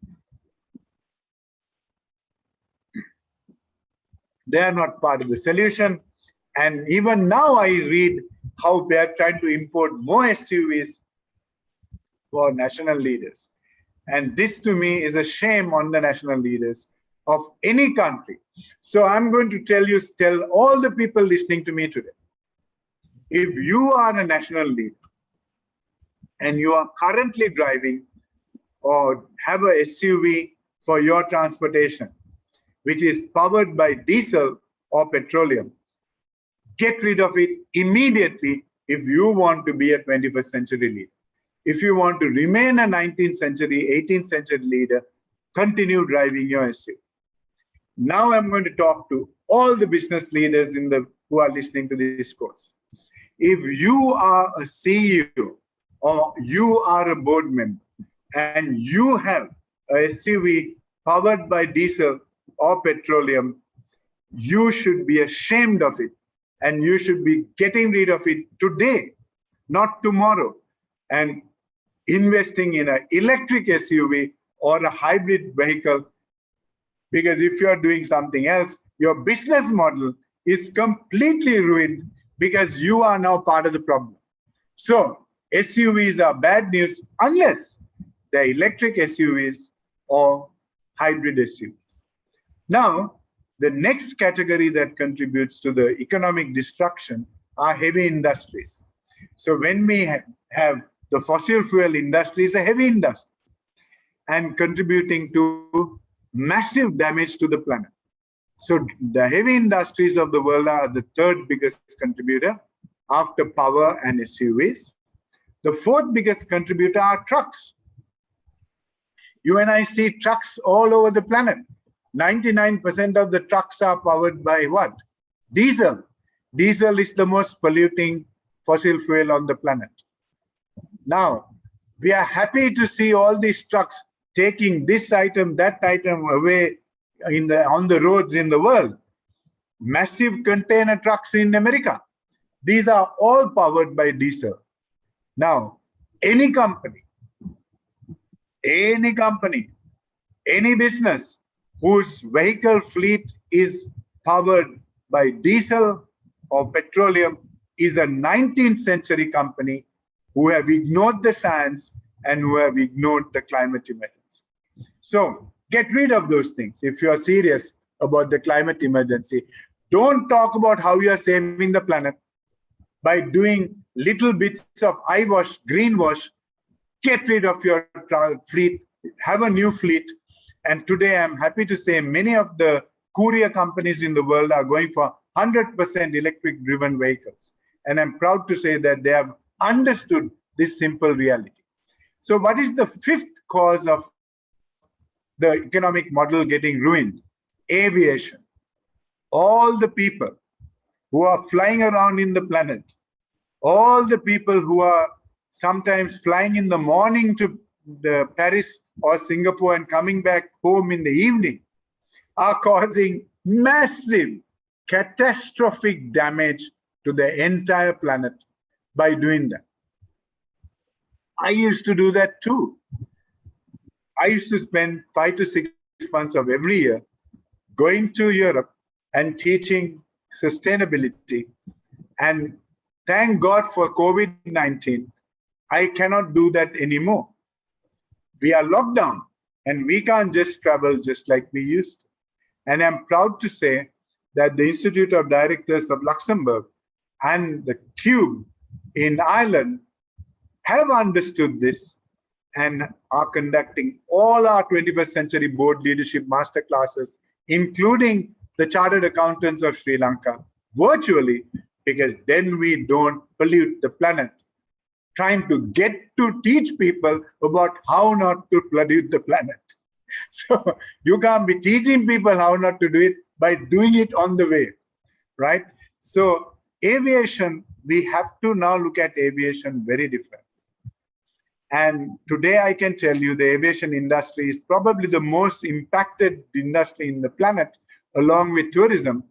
They are not part of the solution. And even now I read how they are trying to import more SUVs for national leaders. And this to me is a shame on the national leaders of any country. So I'm going to tell all the people listening to me today, if you are a national leader and you are currently driving or have a SUV for your transportation, which is powered by diesel or petroleum, get rid of it immediately if you want to be a 21st century leader. If you want to remain a 19th century, 18th century leader, continue driving your SUV. Now I'm going to talk to all the business leaders who are listening to this course. If you are a CEO or you are a board member and you have a SUV powered by diesel or petroleum, you should be ashamed of it and you should be getting rid of it today, not tomorrow, and investing in an electric SUV or a hybrid vehicle. Because if you're doing something else, your business model is completely ruined because you are now part of the problem. So SUVs are bad news unless they're electric SUVs or hybrid SUVs. Now, the next category that contributes to the economic destruction are heavy industries. So when we have the fossil fuel industry is a heavy industry and contributing to massive damage to the planet. So the heavy industries of the world are the third biggest contributor after power and SUVs. The fourth biggest contributor are trucks. You and I see trucks all over the planet. 99% of the trucks are powered by what? Diesel. Diesel is the most polluting fossil fuel on the planet. Now, we are happy to see all these trucks taking this item, that item away on the roads in the world. Massive container trucks in America. These are all powered by diesel. Now, any company, any business whose vehicle fleet is powered by diesel or petroleum is a 19th century company who have ignored the science and who have ignored the climate emergency. So get rid of those things. If you are serious about the climate emergency, don't talk about how you are saving the planet by doing little bits of eyewash, greenwash. Get rid of your fleet, have a new fleet. And today I'm happy to say many of the courier companies in the world are going for 100% electric driven vehicles. And I'm proud to say that they have understood this simple reality. So what is the fifth cause of the economic model getting ruined? Aviation. All the people who are flying around in the planet, all the people who are sometimes flying in the morning to Paris or Singapore and coming back home in the evening are causing massive, catastrophic damage to the entire planet by doing that. I used to do that too. I used to spend 5 to 6 months of every year going to Europe and teaching sustainability. And thank God for COVID-19, I cannot do that anymore. We are locked down and we can't just travel just like we used to. And I'm proud to say that the Institute of Directors of Luxembourg and the Cube in Ireland have understood this and are conducting all our 21st century board leadership masterclasses, including the Chartered Accountants of Sri Lanka, virtually, because then we don't pollute the planet. Trying to get to teach people about how not to pollute the planet. So you can't be teaching people how not to do it by doing it on the way, right? So aviation, we have to now look at aviation very differently. And today I can tell you the aviation industry is probably the most impacted industry in the planet, along with tourism,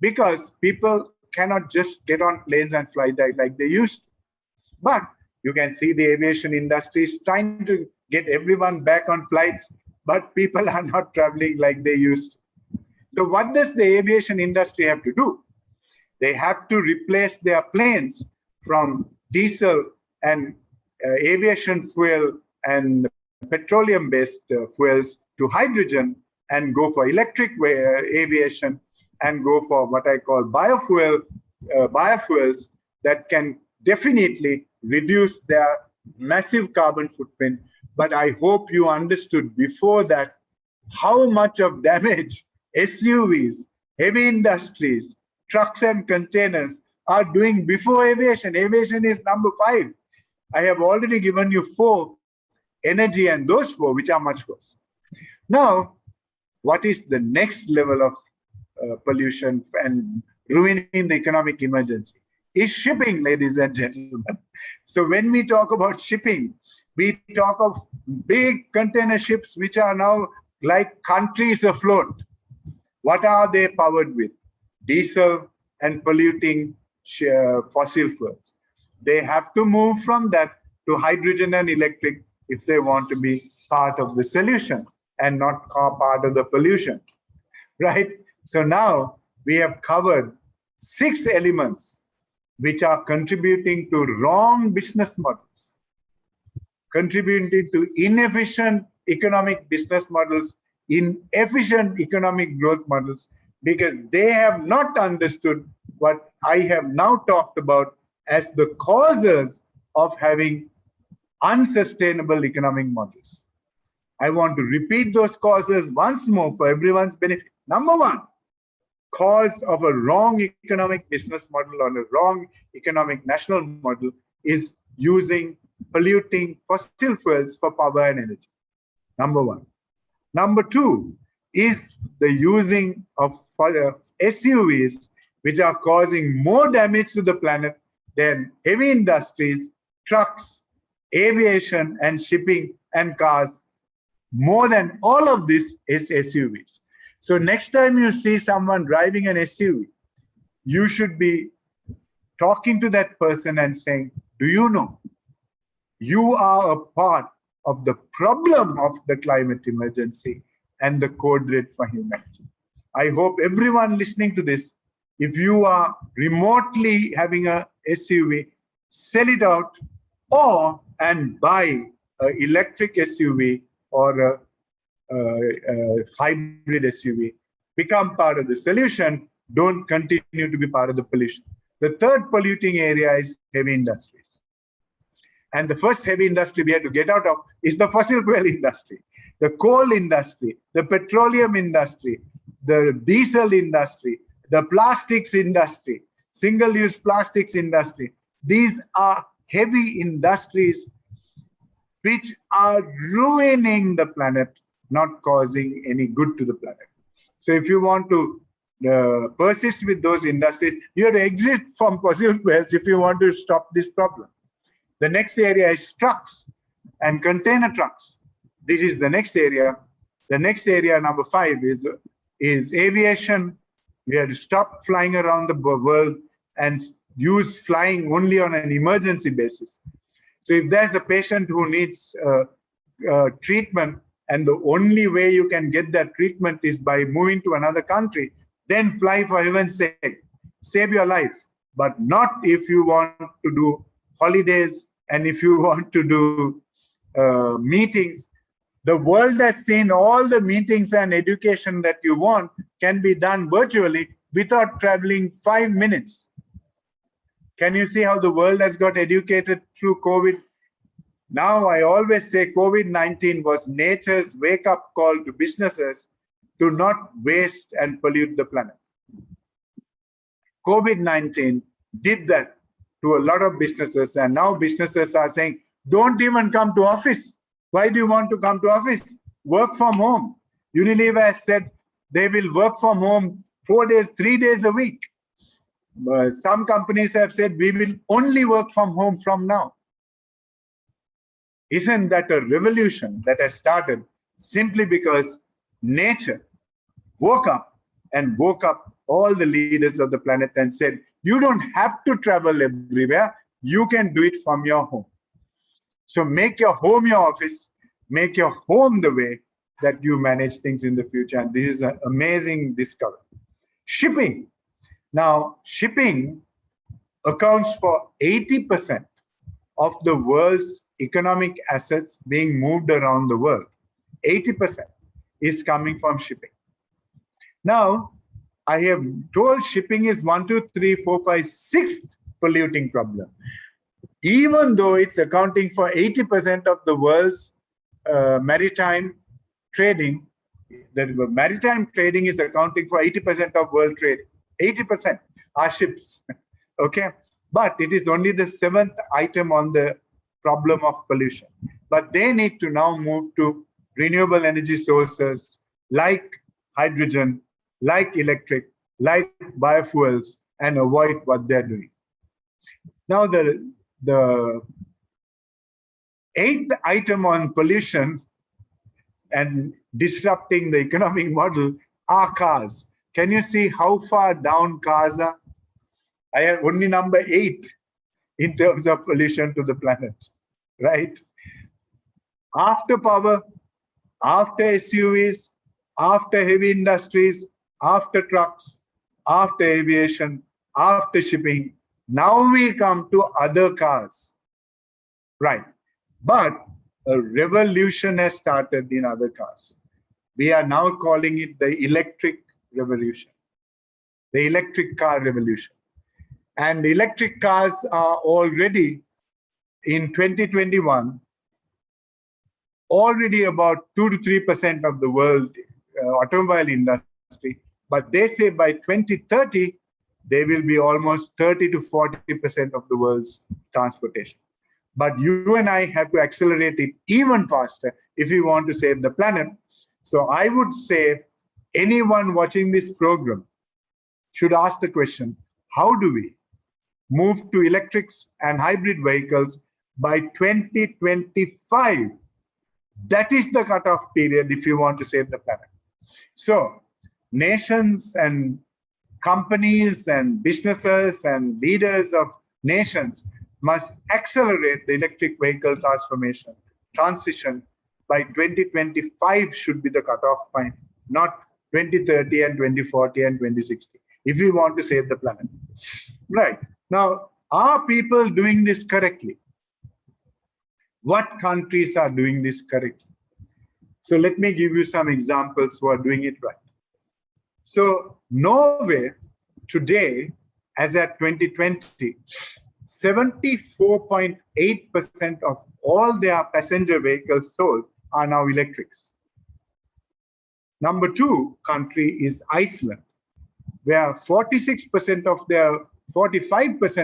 because people cannot just get on planes and fly like they used to. But you can see the aviation industry is trying to get everyone back on flights, but people are not traveling like they used to. So what does the aviation industry have to do? They have to replace their planes from diesel and aviation fuel and petroleum-based fuels to hydrogen and go for electric aviation and go for what I call biofuels that can definitely reduce their massive carbon footprint. But I hope you understood before that how much of damage SUVs, heavy industries, trucks and containers are doing before aviation. Aviation is number 5. I have already given you 4, energy and those 4, which are much worse. Now, what is the next level of pollution and ruining the economic emergency? Is shipping, ladies and gentlemen. So when we talk about shipping, we talk of big container ships which are now like countries afloat. What are they powered with? Diesel and polluting fossil fuels. They have to move from that to hydrogen and electric if they want to be part of the solution and not part of the pollution, right? So now we have covered 6 elements which are contributing to wrong business models, contributing to inefficient economic business models, inefficient economic growth models, because they have not understood what I have now talked about as the causes of having unsustainable economic models. I want to repeat those causes once more for everyone's benefit. Number 1, cause of a wrong economic business model or a wrong economic national model is using polluting fossil fuels for power and energy. Number 1. Number 2 is the using of SUVs, which are causing more damage to the planet than heavy industries, trucks, aviation, and shipping and cars. More than all of this is SUVs. So next time you see someone driving an SUV, you should be talking to that person and saying, do you know you are a part of the problem of the climate emergency and the code red for humanity? I hope everyone listening to this, if you are remotely having a SUV, sell it out and buy an electric SUV or a hybrid SUV. Become part of the solution. Don't continue to be part of the pollution. The third polluting area is heavy industries. And the first heavy industry we had to get out of is the fossil fuel industry, the coal industry, the petroleum industry, the diesel industry, the plastics industry, single-use plastics industry. These are heavy industries which are ruining the planet, not causing any good to the planet. So if you want to persist with those industries, you have to exit from fossil fuels if you want to stop this problem. The next area is trucks and container trucks. This is the next area. The next area, number 5, is aviation. We have to stop flying around the world and use flying only on an emergency basis. So if there's a patient who needs treatment, and the only way you can get that treatment is by moving to another country, then fly for heaven's sake. Save your life, but not if you want to do holidays and if you want to do meetings. The world has seen all the meetings and education that you want can be done virtually without traveling 5 minutes. Can you see how the world has got educated through COVID? Now, I always say COVID-19 was nature's wake-up call to businesses to not waste and pollute the planet. COVID-19 did that to a lot of businesses, and now businesses are saying, don't even come to office. Why do you want to come to office? Work from home. Unilever has said they will work from home 4 days, 3 days a week. Some companies have said we will only work from home from now. Isn't that a revolution that has started simply because nature woke up and woke up all the leaders of the planet and said, you don't have to travel everywhere. You can do it from your home. So make your home your office, make your home the way that you manage things in the future. And this is an amazing discovery. Shipping. Now, shipping accounts for 80% of the world's economic assets being moved around the world. 80% is coming from shipping. Now, I have told shipping is 1, 2, 3, 4, 5, 6th polluting problem. Even though it's accounting for 80% of the world's maritime trading, the maritime trading is accounting for 80% of world trade. 80% are ships, okay? But it is only the 7th item on the problem of pollution. But they need to now move to renewable energy sources like hydrogen, like electric, like biofuels, and avoid what they're doing. Now, the 8th item on pollution and disrupting the economic model are cars. Can you see how far down cars are? I have only number 8 in terms of pollution to the planet, right? After power, after SUVs, after heavy industries, after trucks, after aviation, after shipping, now we come to other cars, right? But a revolution has started in other cars. We are now calling it the electric revolution, the electric car revolution. And electric cars are already, in 2021, already about 2 to 3% of the world automobile industry. But they say by 2030, they will be almost 30 to 40% of the world's transportation. But you and I have to accelerate it even faster if we want to save the planet. So I would say anyone watching this program should ask the question, how do we move to electrics and hybrid vehicles by 2025? That is the cutoff period if you want to save the planet. So nations and companies and businesses and leaders of nations must accelerate the electric vehicle transition by 2025 should be the cutoff point, not 2030 and 2040 and 2060, if we want to save the planet. Right. Now, are people doing this correctly? What countries are doing this correctly? So let me give you some examples who are doing it right. So Norway today, as at 2020, 74.8% of all their passenger vehicles sold are now electrics. Number 2 country is Iceland, where 45%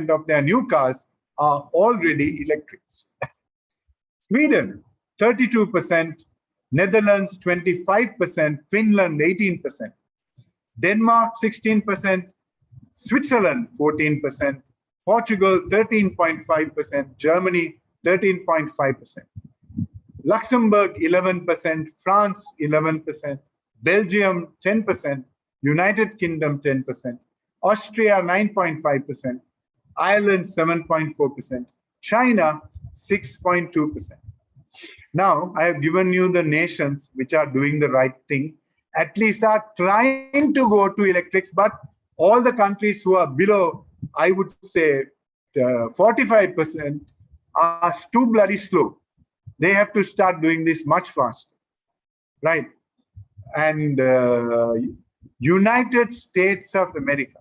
of their new cars are already electrics. Sweden, 32%, Netherlands, 25%, Finland, 18%, Denmark, 16%, Switzerland, 14%, Portugal, 13.5%, Germany, 13.5%, Luxembourg, 11%, France, 11%, Belgium, 10%, United Kingdom, 10%, Austria, 9.5%, Ireland, 7.4%, China, 6.2%. Now, I have given you the nations which are doing the right thing, at least are trying to go to electrics, but all the countries who are below, I would say 45%, are too bloody slow. They have to start doing this much faster, right? And United States of America,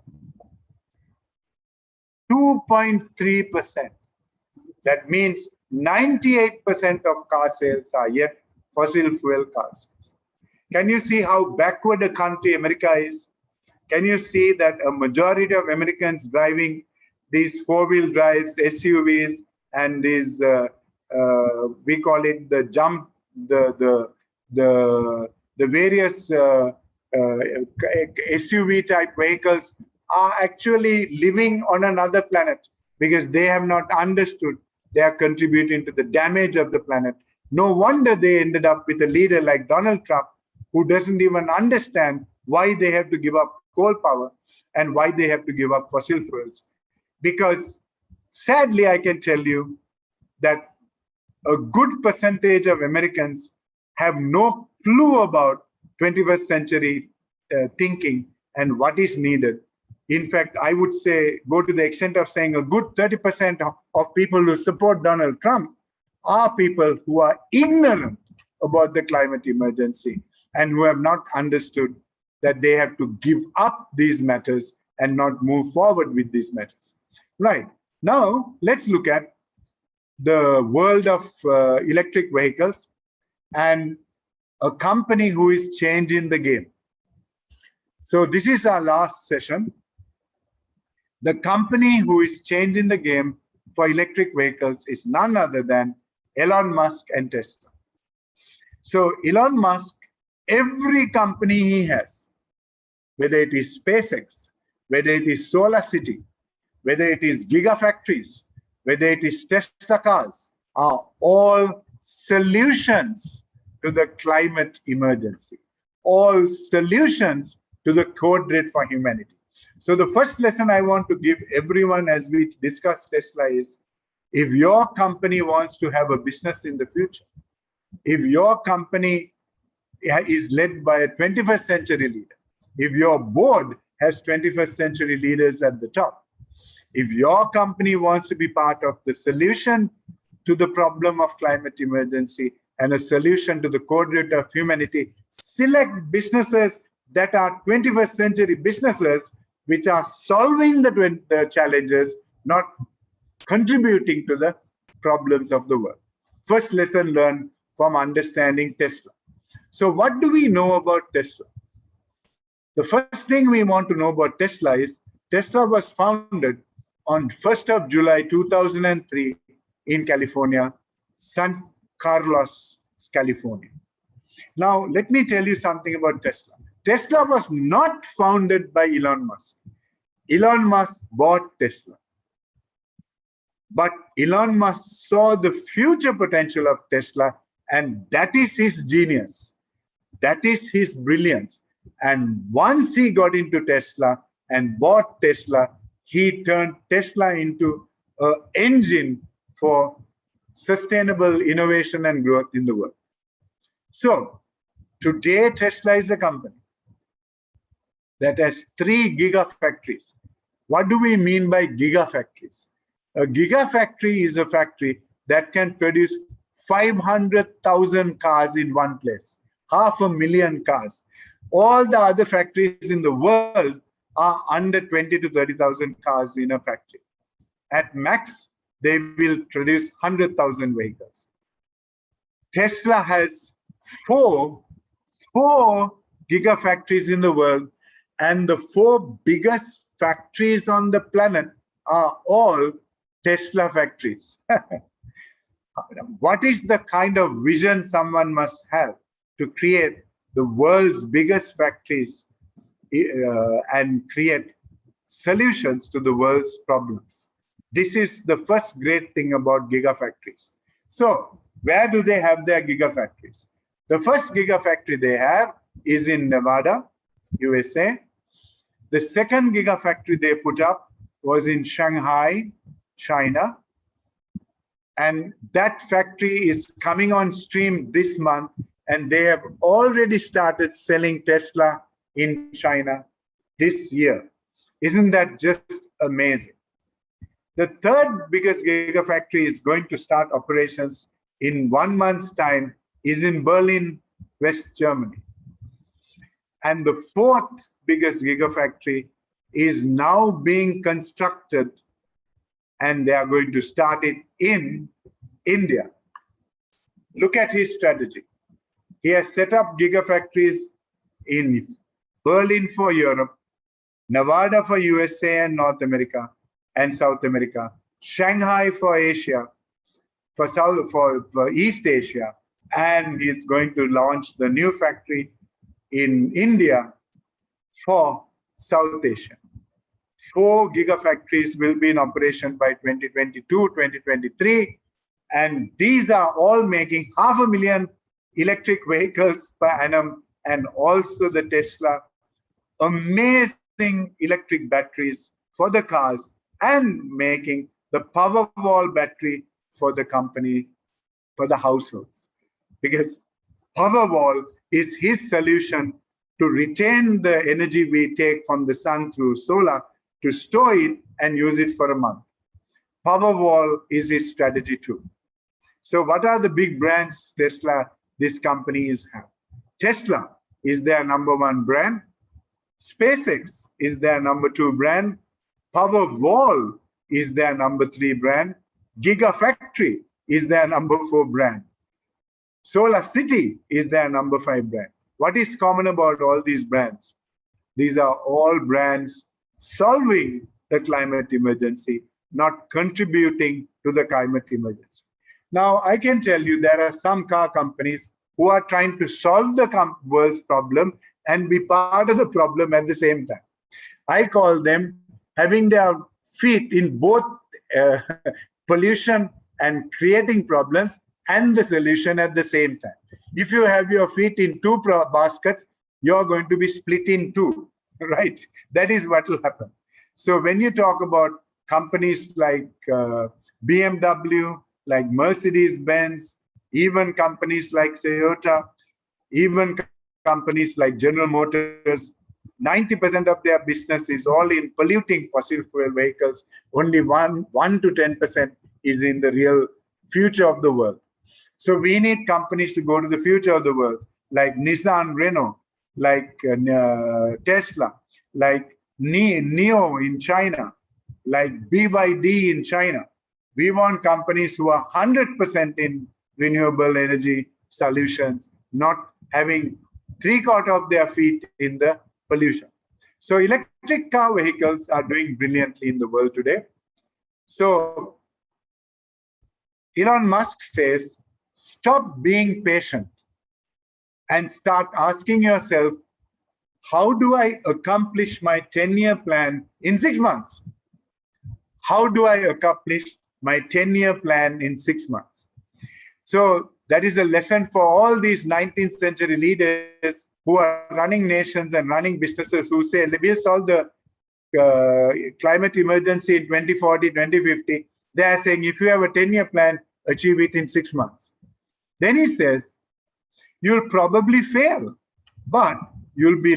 2.3%. That means 98% of car sales are yet fossil fuel cars. Can you see how backward a country America is? Can you see that a majority of Americans driving these four-wheel drives, SUVs, and these we call it the various SUV type vehicles are actually living on another planet because they have not understood they are contributing to the damage of the planet. No wonder they ended up with a leader like Donald Trump, who doesn't even understand why they have to give up coal power and why they have to give up fossil fuels. Because sadly, I can tell you that a good percentage of Americans have no clue about 21st century thinking and what is needed In fact, I would say, go to the extent of saying a good 30% of people who support Donald Trump are people who are ignorant about the climate emergency and who have not understood that they have to give up these matters and not move forward with these matters. Right. Now, let's look at the world of electric vehicles and a company who is changing the game. So this is our last session. The company who is changing the game for electric vehicles is none other than Elon Musk and Tesla. So Elon Musk, every company he has, whether it is SpaceX, whether it is Solar City, whether it is gigafactories, whether it is Tesla cars, are all solutions to the climate emergency, all solutions to the code red for humanity. So the first lesson I want to give everyone as we discuss Tesla is, if your company wants to have a business in the future, if your company is led by a 21st century leader, if your board has 21st century leaders at the top, if your company wants to be part of the solution to the problem of climate emergency and a solution to the code red of humanity, select businesses that are 21st century businesses which are solving the challenges, not contributing to the problems of the world. First lesson learned from understanding Tesla. So what do we know about Tesla? The first thing we want to know about Tesla is Tesla was founded on 1st of July 2003 in California, San Carlos, California. Now, let me tell you something about Tesla. Tesla was not founded by Elon Musk. Elon Musk bought Tesla. But Elon Musk saw the future potential of Tesla, and that is his genius. That is his brilliance. And once he got into Tesla and bought Tesla, he turned Tesla into an engine for sustainable innovation and growth in the world. So today, Tesla is a company that has 3 gigafactories. What do we mean by gigafactories? A gigafactory is a factory that can produce 500,000 cars in one place, 500,000 cars. All the other factories in the world are under 20 to 30,000 cars in a factory. At max, they will produce 100,000 vehicles. Tesla has four gigafactories in the world, and the 4 biggest factories on the planet are all Tesla factories. What is the kind of vision someone must have to create the world's biggest factories and create solutions to the world's problems? This is the first great thing about gigafactories. So where do they have their gigafactories? The first gigafactory they have is in Nevada, USA. The second gigafactory they put up was in Shanghai, China. And that factory is coming on stream this month, and they have already started selling Tesla in China this year. Isn't that just amazing? The third biggest gigafactory is going to start operations in 1 month's time, is in Berlin, West Germany. And the fourth biggest gigafactory is now being constructed, and they are going to start it in India. Look at his strategy. He has set up gigafactories in Berlin for Europe, Nevada for USA and North America and South America, Shanghai for Asia, for East Asia, and he's going to launch the new factory in India for South Asia. 4 gigafactories will be in operation by 2022, 2023, and these are all making 500,000 electric vehicles per annum, and also the Tesla amazing electric batteries for the cars, and making the Powerwall battery for the company, for the households. Because Powerwall is his solution to retain the energy we take from the sun through solar to store it and use it for a month. Powerwall is his strategy too. So what are the big brands these companies have? Tesla is their #1 brand. SpaceX is their #2 brand. Powerwall is their #3 brand. Gigafactory is their #4 brand. Solar City is their #5 brand. What is common about all these brands? These are all brands solving the climate emergency, not contributing to the climate emergency. Now, I can tell you there are some car companies who are trying to solve the world's problem and be part of the problem at the same time. I call them having their feet in both pollution and creating problems and the solution at the same time. If you have your feet in two baskets, you're going to be split in two, right? That is what will happen. So when you talk about companies like BMW, like Mercedes-Benz, even companies like Toyota, even companies like General Motors, 90% of their business is all in polluting fossil fuel vehicles. Only 1 to 10% is in the real future of the world. So we need companies to go to the future of the world, like Nissan, Renault, like Tesla, like NIO in China, like BYD in China. We want companies who are 100% in renewable energy solutions, not having 3/4 of their feet in the pollution. So electric car vehicles are doing brilliantly in the world today. So Elon Musk says, stop being patient and start asking yourself, how do I accomplish my 10-year plan in 6 months? How do I accomplish my 10-year plan in 6 months? So that is a lesson for all these 19th century leaders who are running nations and running businesses who say, we'll solve the climate emergency in 2040, 2050. They are saying, if you have a 10-year plan, achieve it in 6 months. Then he says, you'll probably fail, but you'll be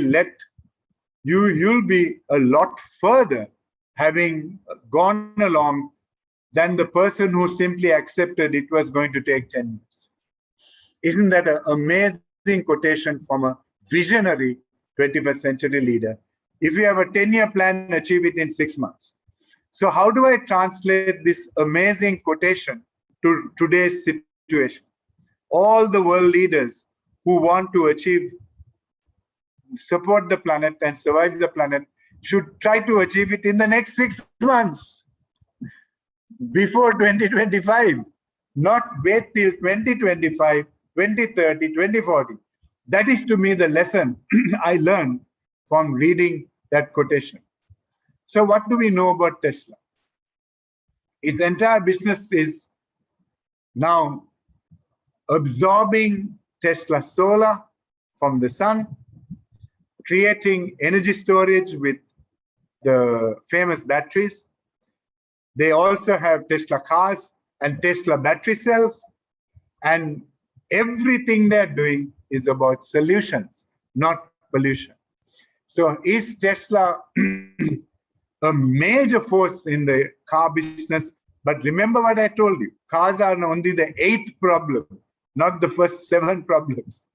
a lot further having gone along than the person who simply accepted it was going to take 10 years. Isn't that an amazing quotation from a visionary 21st century leader? If you have a 10-year plan, achieve it in 6 months. So how do I translate this amazing quotation to today's situation? All the world leaders who want to support the planet and survive the planet should try to achieve it in the next 6 months before 2025, not wait till 2025, 2030, 2040. That is to me the lesson I learned from reading that quotation. So what do we know about Tesla? Its entire business is now absorbing Tesla solar from the sun, creating energy storage with the famous batteries. They also have Tesla cars and Tesla battery cells. And everything they're doing is about solutions, not pollution. So is Tesla a major force in the car business? But remember what I told you, cars are only the 8th problem, not the first 7 problems.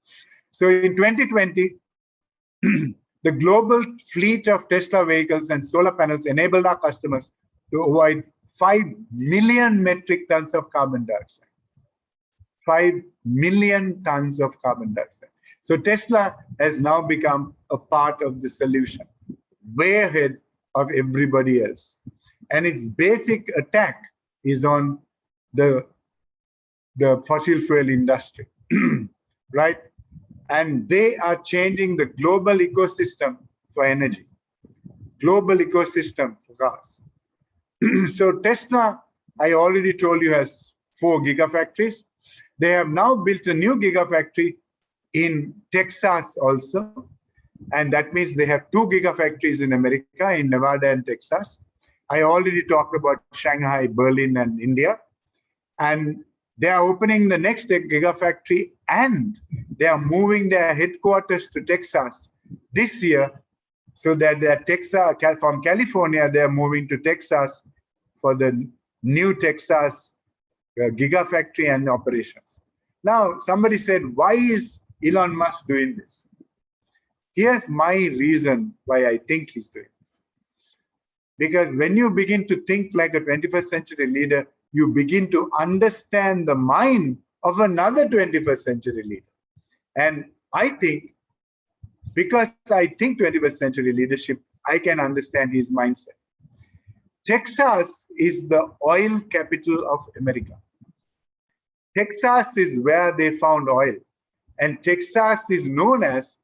So in 2020, the global fleet of Tesla vehicles and solar panels enabled our customers to avoid 5 million metric tons of carbon dioxide. 5 million tons of carbon dioxide. So Tesla has now become a part of the solution, way ahead of everybody else. And its basic attack is on the fossil fuel industry, right? And they are changing the global ecosystem for energy, global ecosystem for cars. So Tesla, I already told you, has 4 gigafactories. They have now built a new gigafactory in Texas also. And that means they have 2 gigafactories in America, in Nevada and Texas. I already talked about Shanghai, Berlin, and India. And they are opening the next gigafactory, and they are moving their headquarters to Texas this year So that they're from California, they're moving to Texas for the new Texas gigafactory and operations. Now, somebody said, why is Elon Musk doing this? Here's my reason why I think he's doing this. Because when you begin to think like a 21st century leader, you begin to understand the mind of another 21st century leader. And I think, because I think 21st century leadership, I can understand his mindset. Texas is the oil capital of America. Texas is where they found oil. And Texas is known as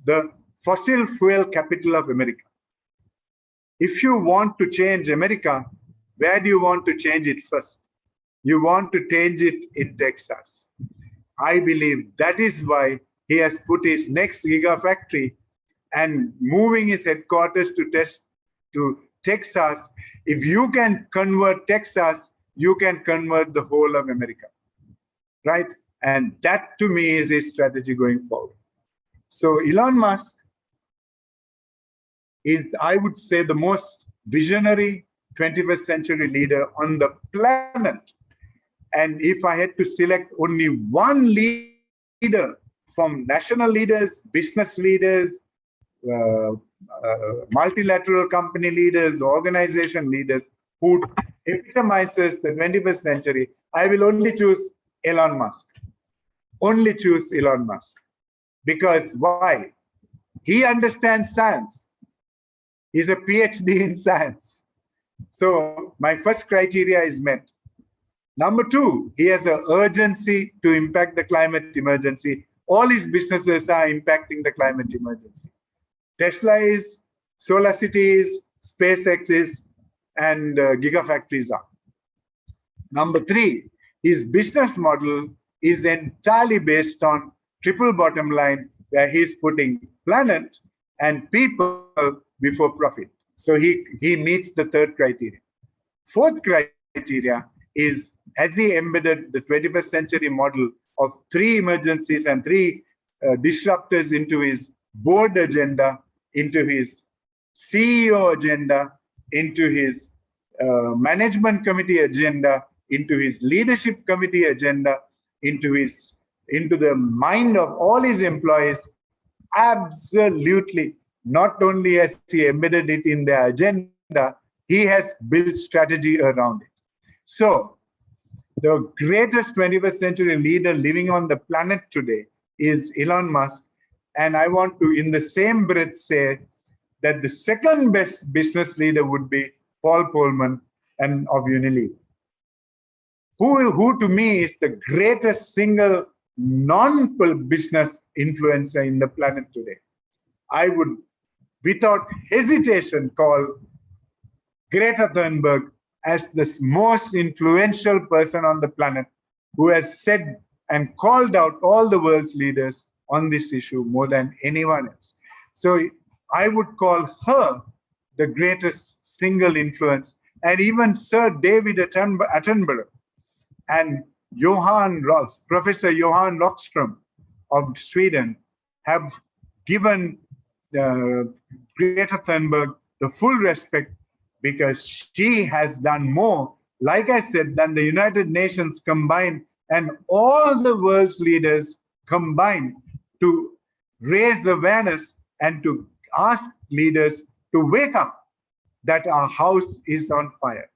the fossil fuel capital of America. If you want to change America, where do you want to change it first? You want to change it in Texas. I believe that is why he has put his next gigafactory and moving his headquarters to Texas. If you can convert Texas, you can convert the whole of America, right? And that to me is his strategy going forward. So Elon Musk is, I would say, the most visionary 21st century leader on the planet. And if I had to select only one leader from national leaders, business leaders, multilateral company leaders, organization leaders who epitomizes the 21st century, I will only choose Elon Musk. Only choose Elon Musk. Because why? He understands science. He's a PhD in science. So my first criteria is met. Number two, he has an urgency to impact the climate emergency. All his businesses are impacting the climate emergency. Tesla is, SolarCity is, SpaceX is, and gigafactories are. Number three, his business model is entirely based on triple bottom line, where he's putting planet and people before profit. So he meets the third criteria. Fourth criteria is, has he embedded the 21st century model of three emergencies and three disruptors into his board agenda, into his CEO agenda, into his management committee agenda, into his leadership committee agenda, into the mind of all his employees? Absolutely. Not only has he embedded it in their agenda, he has built strategy around it. So the greatest 21st century leader living on the planet today is Elon Musk. And I want to, in the same breath, say that the second best business leader would be Paul Polman and of Unilever, who to me is the greatest single non-business influencer in the planet today. I would, without hesitation, call Greta Thunberg as the most influential person on the planet who has said and called out all the world's leaders on this issue more than anyone else. So I would call her the greatest single influence. And even Sir David Attenborough and Professor Johan Rockström of Sweden have given Greta Thunberg the full respect, because she has done more, like I said, than the United Nations combined and all the world's leaders combined to raise awareness and to ask leaders to wake up that our house is on fire,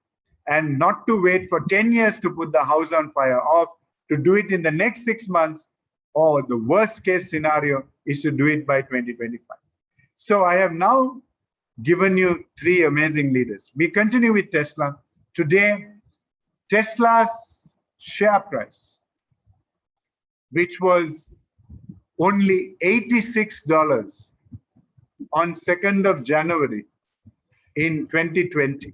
and not to wait for 10 years to put the house on fire, or to do it in the next 6 months, or the worst case scenario is to do it by 2025. So I have now given you three amazing leaders. We continue with Tesla. Today, Tesla's share price, which was only $86 on 2nd of January in 2020,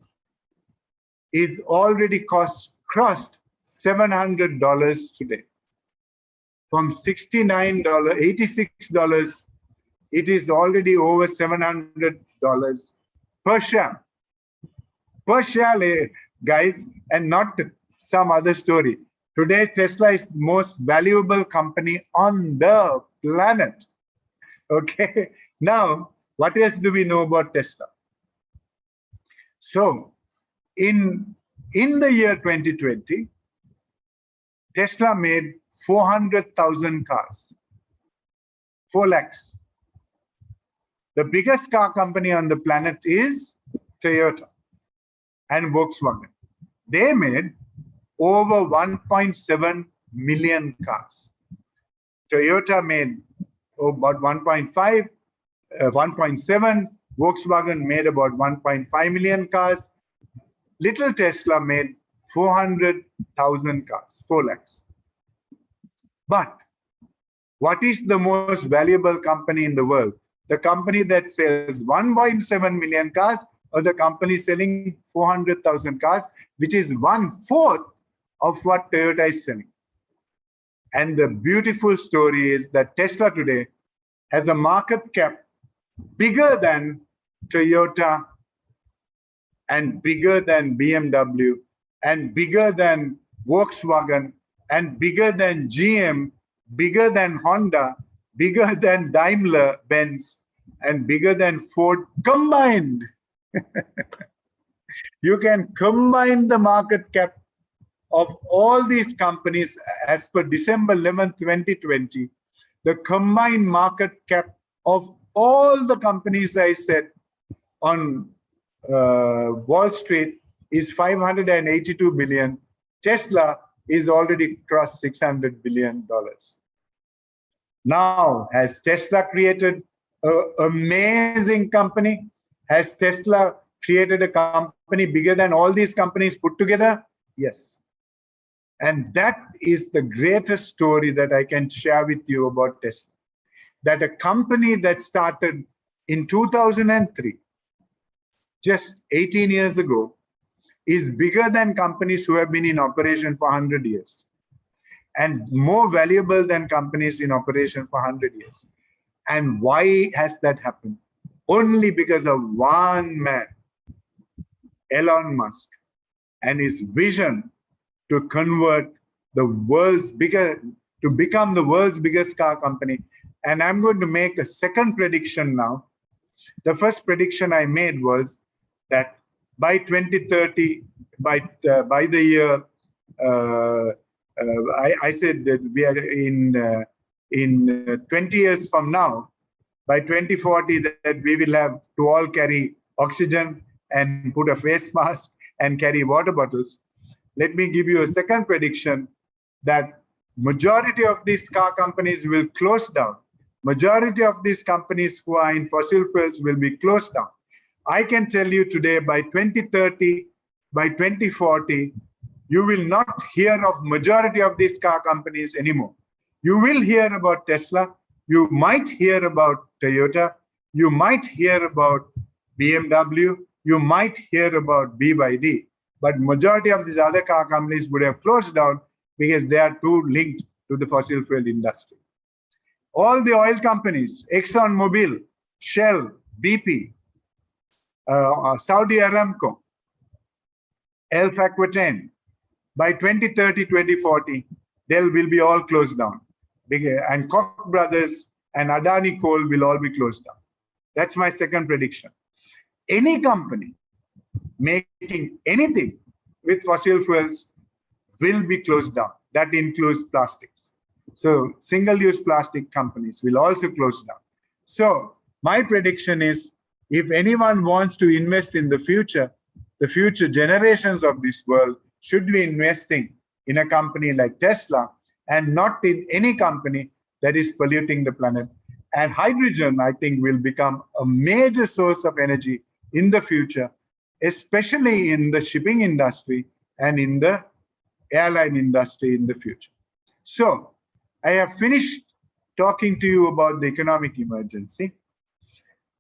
is already crossed $700 today. From $86, it is already over $700 per share. Per share, guys, and not some other story. Today, Tesla is the most valuable company on the planet. Okay. Now, What else do we know about Tesla? So in the year 2020, Tesla made 400,000 cars, 4 lakhs. The biggest car company on the planet is Toyota and Volkswagen. They made over 1.7 million cars. Toyota made about 1.5, 1.7. Volkswagen made about 1.5 million cars. Little Tesla made 400,000 cars, 4 lakhs. But what is the most valuable company in the world? The company that sells 1.7 million cars, or the company selling 400,000 cars, which is 1/4 of what Toyota is selling. And the beautiful story is that Tesla today has a market cap bigger than Toyota and bigger than BMW and bigger than Volkswagen and bigger than GM, bigger than Honda, bigger than Daimler Benz, and bigger than Ford combined. You can combine the market cap of all these companies as per December 11th, 2020. The combined market cap of all the companies I said on Wall Street is 582 billion. Tesla is already crossed $600 billion. Now, has Tesla created an amazing company? Has Tesla created a company bigger than all these companies put together? Yes. And that is the greatest story that I can share with you about Tesla. That a company that started in 2003, just 18 years ago, is bigger than companies who have been in operation for 100 years. And more valuable than companies in operation for 100 years. And why has that happened? Only because of one man, Elon Musk, and his vision to convert the world's to become the world's biggest car company. And I'm going to make a second prediction now. The first prediction I made was that by 2030, by the year, I said that we are in 20 years from now, by 2040, that we will have to all carry oxygen and put a face mask and carry water bottles. Let me give you a second prediction that majority of these car companies will close down. Majority of these companies who are in fossil fuels will be closed down. I can tell you today, by 2030, by 2040, you will not hear of majority of these car companies anymore. You will hear about Tesla. You might hear about Toyota. You might hear about BMW. You might hear about BYD. But majority of these other car companies would have closed down because they are too linked to the fossil fuel industry. All the oil companies, ExxonMobil, Shell, BP, Saudi Aramco, Alpha Aquitaine, by 2030, 2040, they will be all closed down. And Koch Brothers and Adani Coal will all be closed down. That's my second prediction. Any company making anything with fossil fuels will be closed down. That includes plastics. So single-use plastic companies will also close down. So my prediction is, if anyone wants to invest in the future generations of this world should be investing in a company like Tesla and not in any company that is polluting the planet. And hydrogen, I think, will become a major source of energy in the future, especially in the shipping industry and in the airline industry in the future. So I have finished talking to you about the economic emergency.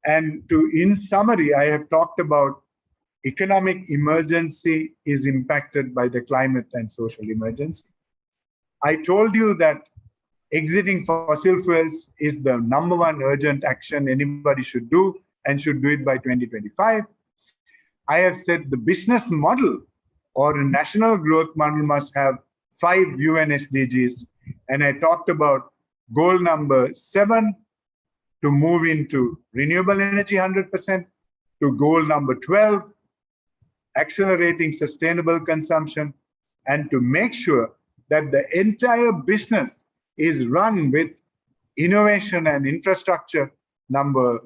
And in summary, I have talked about economic emergency is impacted by the climate and social emergency. I told you that exiting fossil fuels is the #1 urgent action anybody should do and should do it by 2025. I have said the business model or a national growth model must have 5 UN SDGs. And I talked about goal number 7 to move into renewable energy 100%, to goal number 12, accelerating sustainable consumption, and to make sure that the entire business is run with innovation and infrastructure model,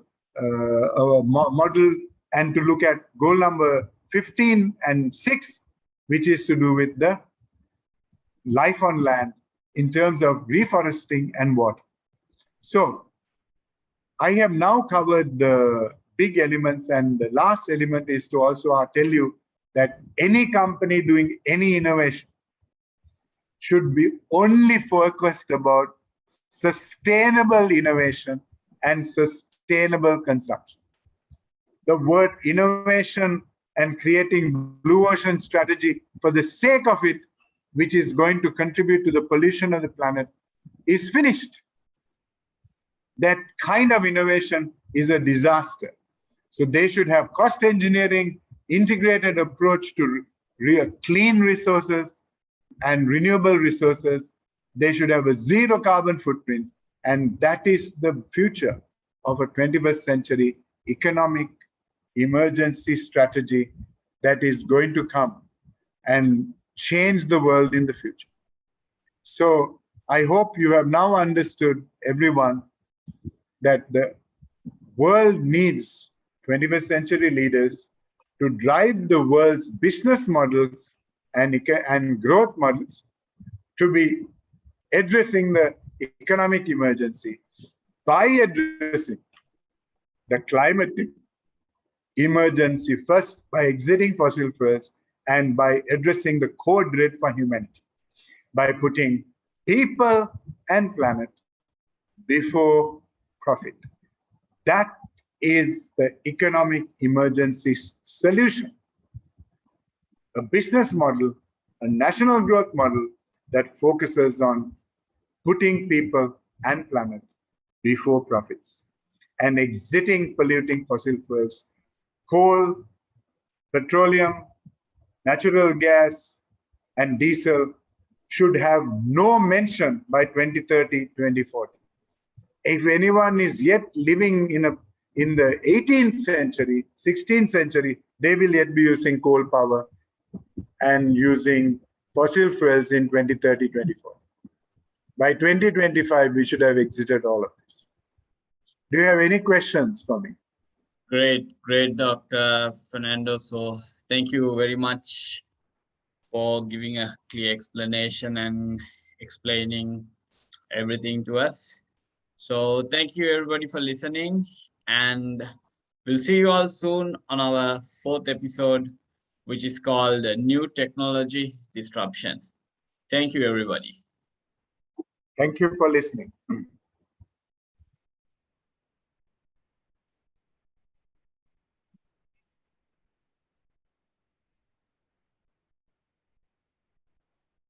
and to look at goal number 15 and 6, which is to do with the life on land in terms of reforesting and water. So I have now covered the big elements, and the last element is to also tell you that any company doing any innovation should be only focused about sustainable innovation and sustainable consumption. The word innovation and creating blue ocean strategy for the sake of it, which is going to contribute to the pollution of the planet, is finished. That kind of innovation is a disaster. So they should have cost engineering, integrated approach to clean resources and renewable resources. They should have a zero carbon footprint. And that is the future of a 21st century economic emergency strategy that is going to come and change the world in the future. So I hope you have now understood, everyone, that the world needs 21st century leaders to drive the world's business models and growth models to be addressing the economic emergency by addressing the climatic emergency first, by exiting fossil fuels, and by addressing the core threat for humanity, by putting people and planet before profit. That is the economic emergency solution. A business model, a national growth model that focuses on putting people and planet before profits and exiting polluting fossil fuels, coal, petroleum, natural gas, and diesel should have no mention by 2030, 2040. If anyone is yet living in the 18th century, 16th century, they will yet be using coal power and using fossil fuels in 2030, 2040. By 2025, we should have exited all of this. Do you have any questions for me? Great, Dr. Fernando. So thank you very much for giving a clear explanation and explaining everything to us. So thank you everybody for listening, and we'll see you all soon on our 4th episode, which is called New Technology Disruption. Thank you, everybody. Thank you for listening.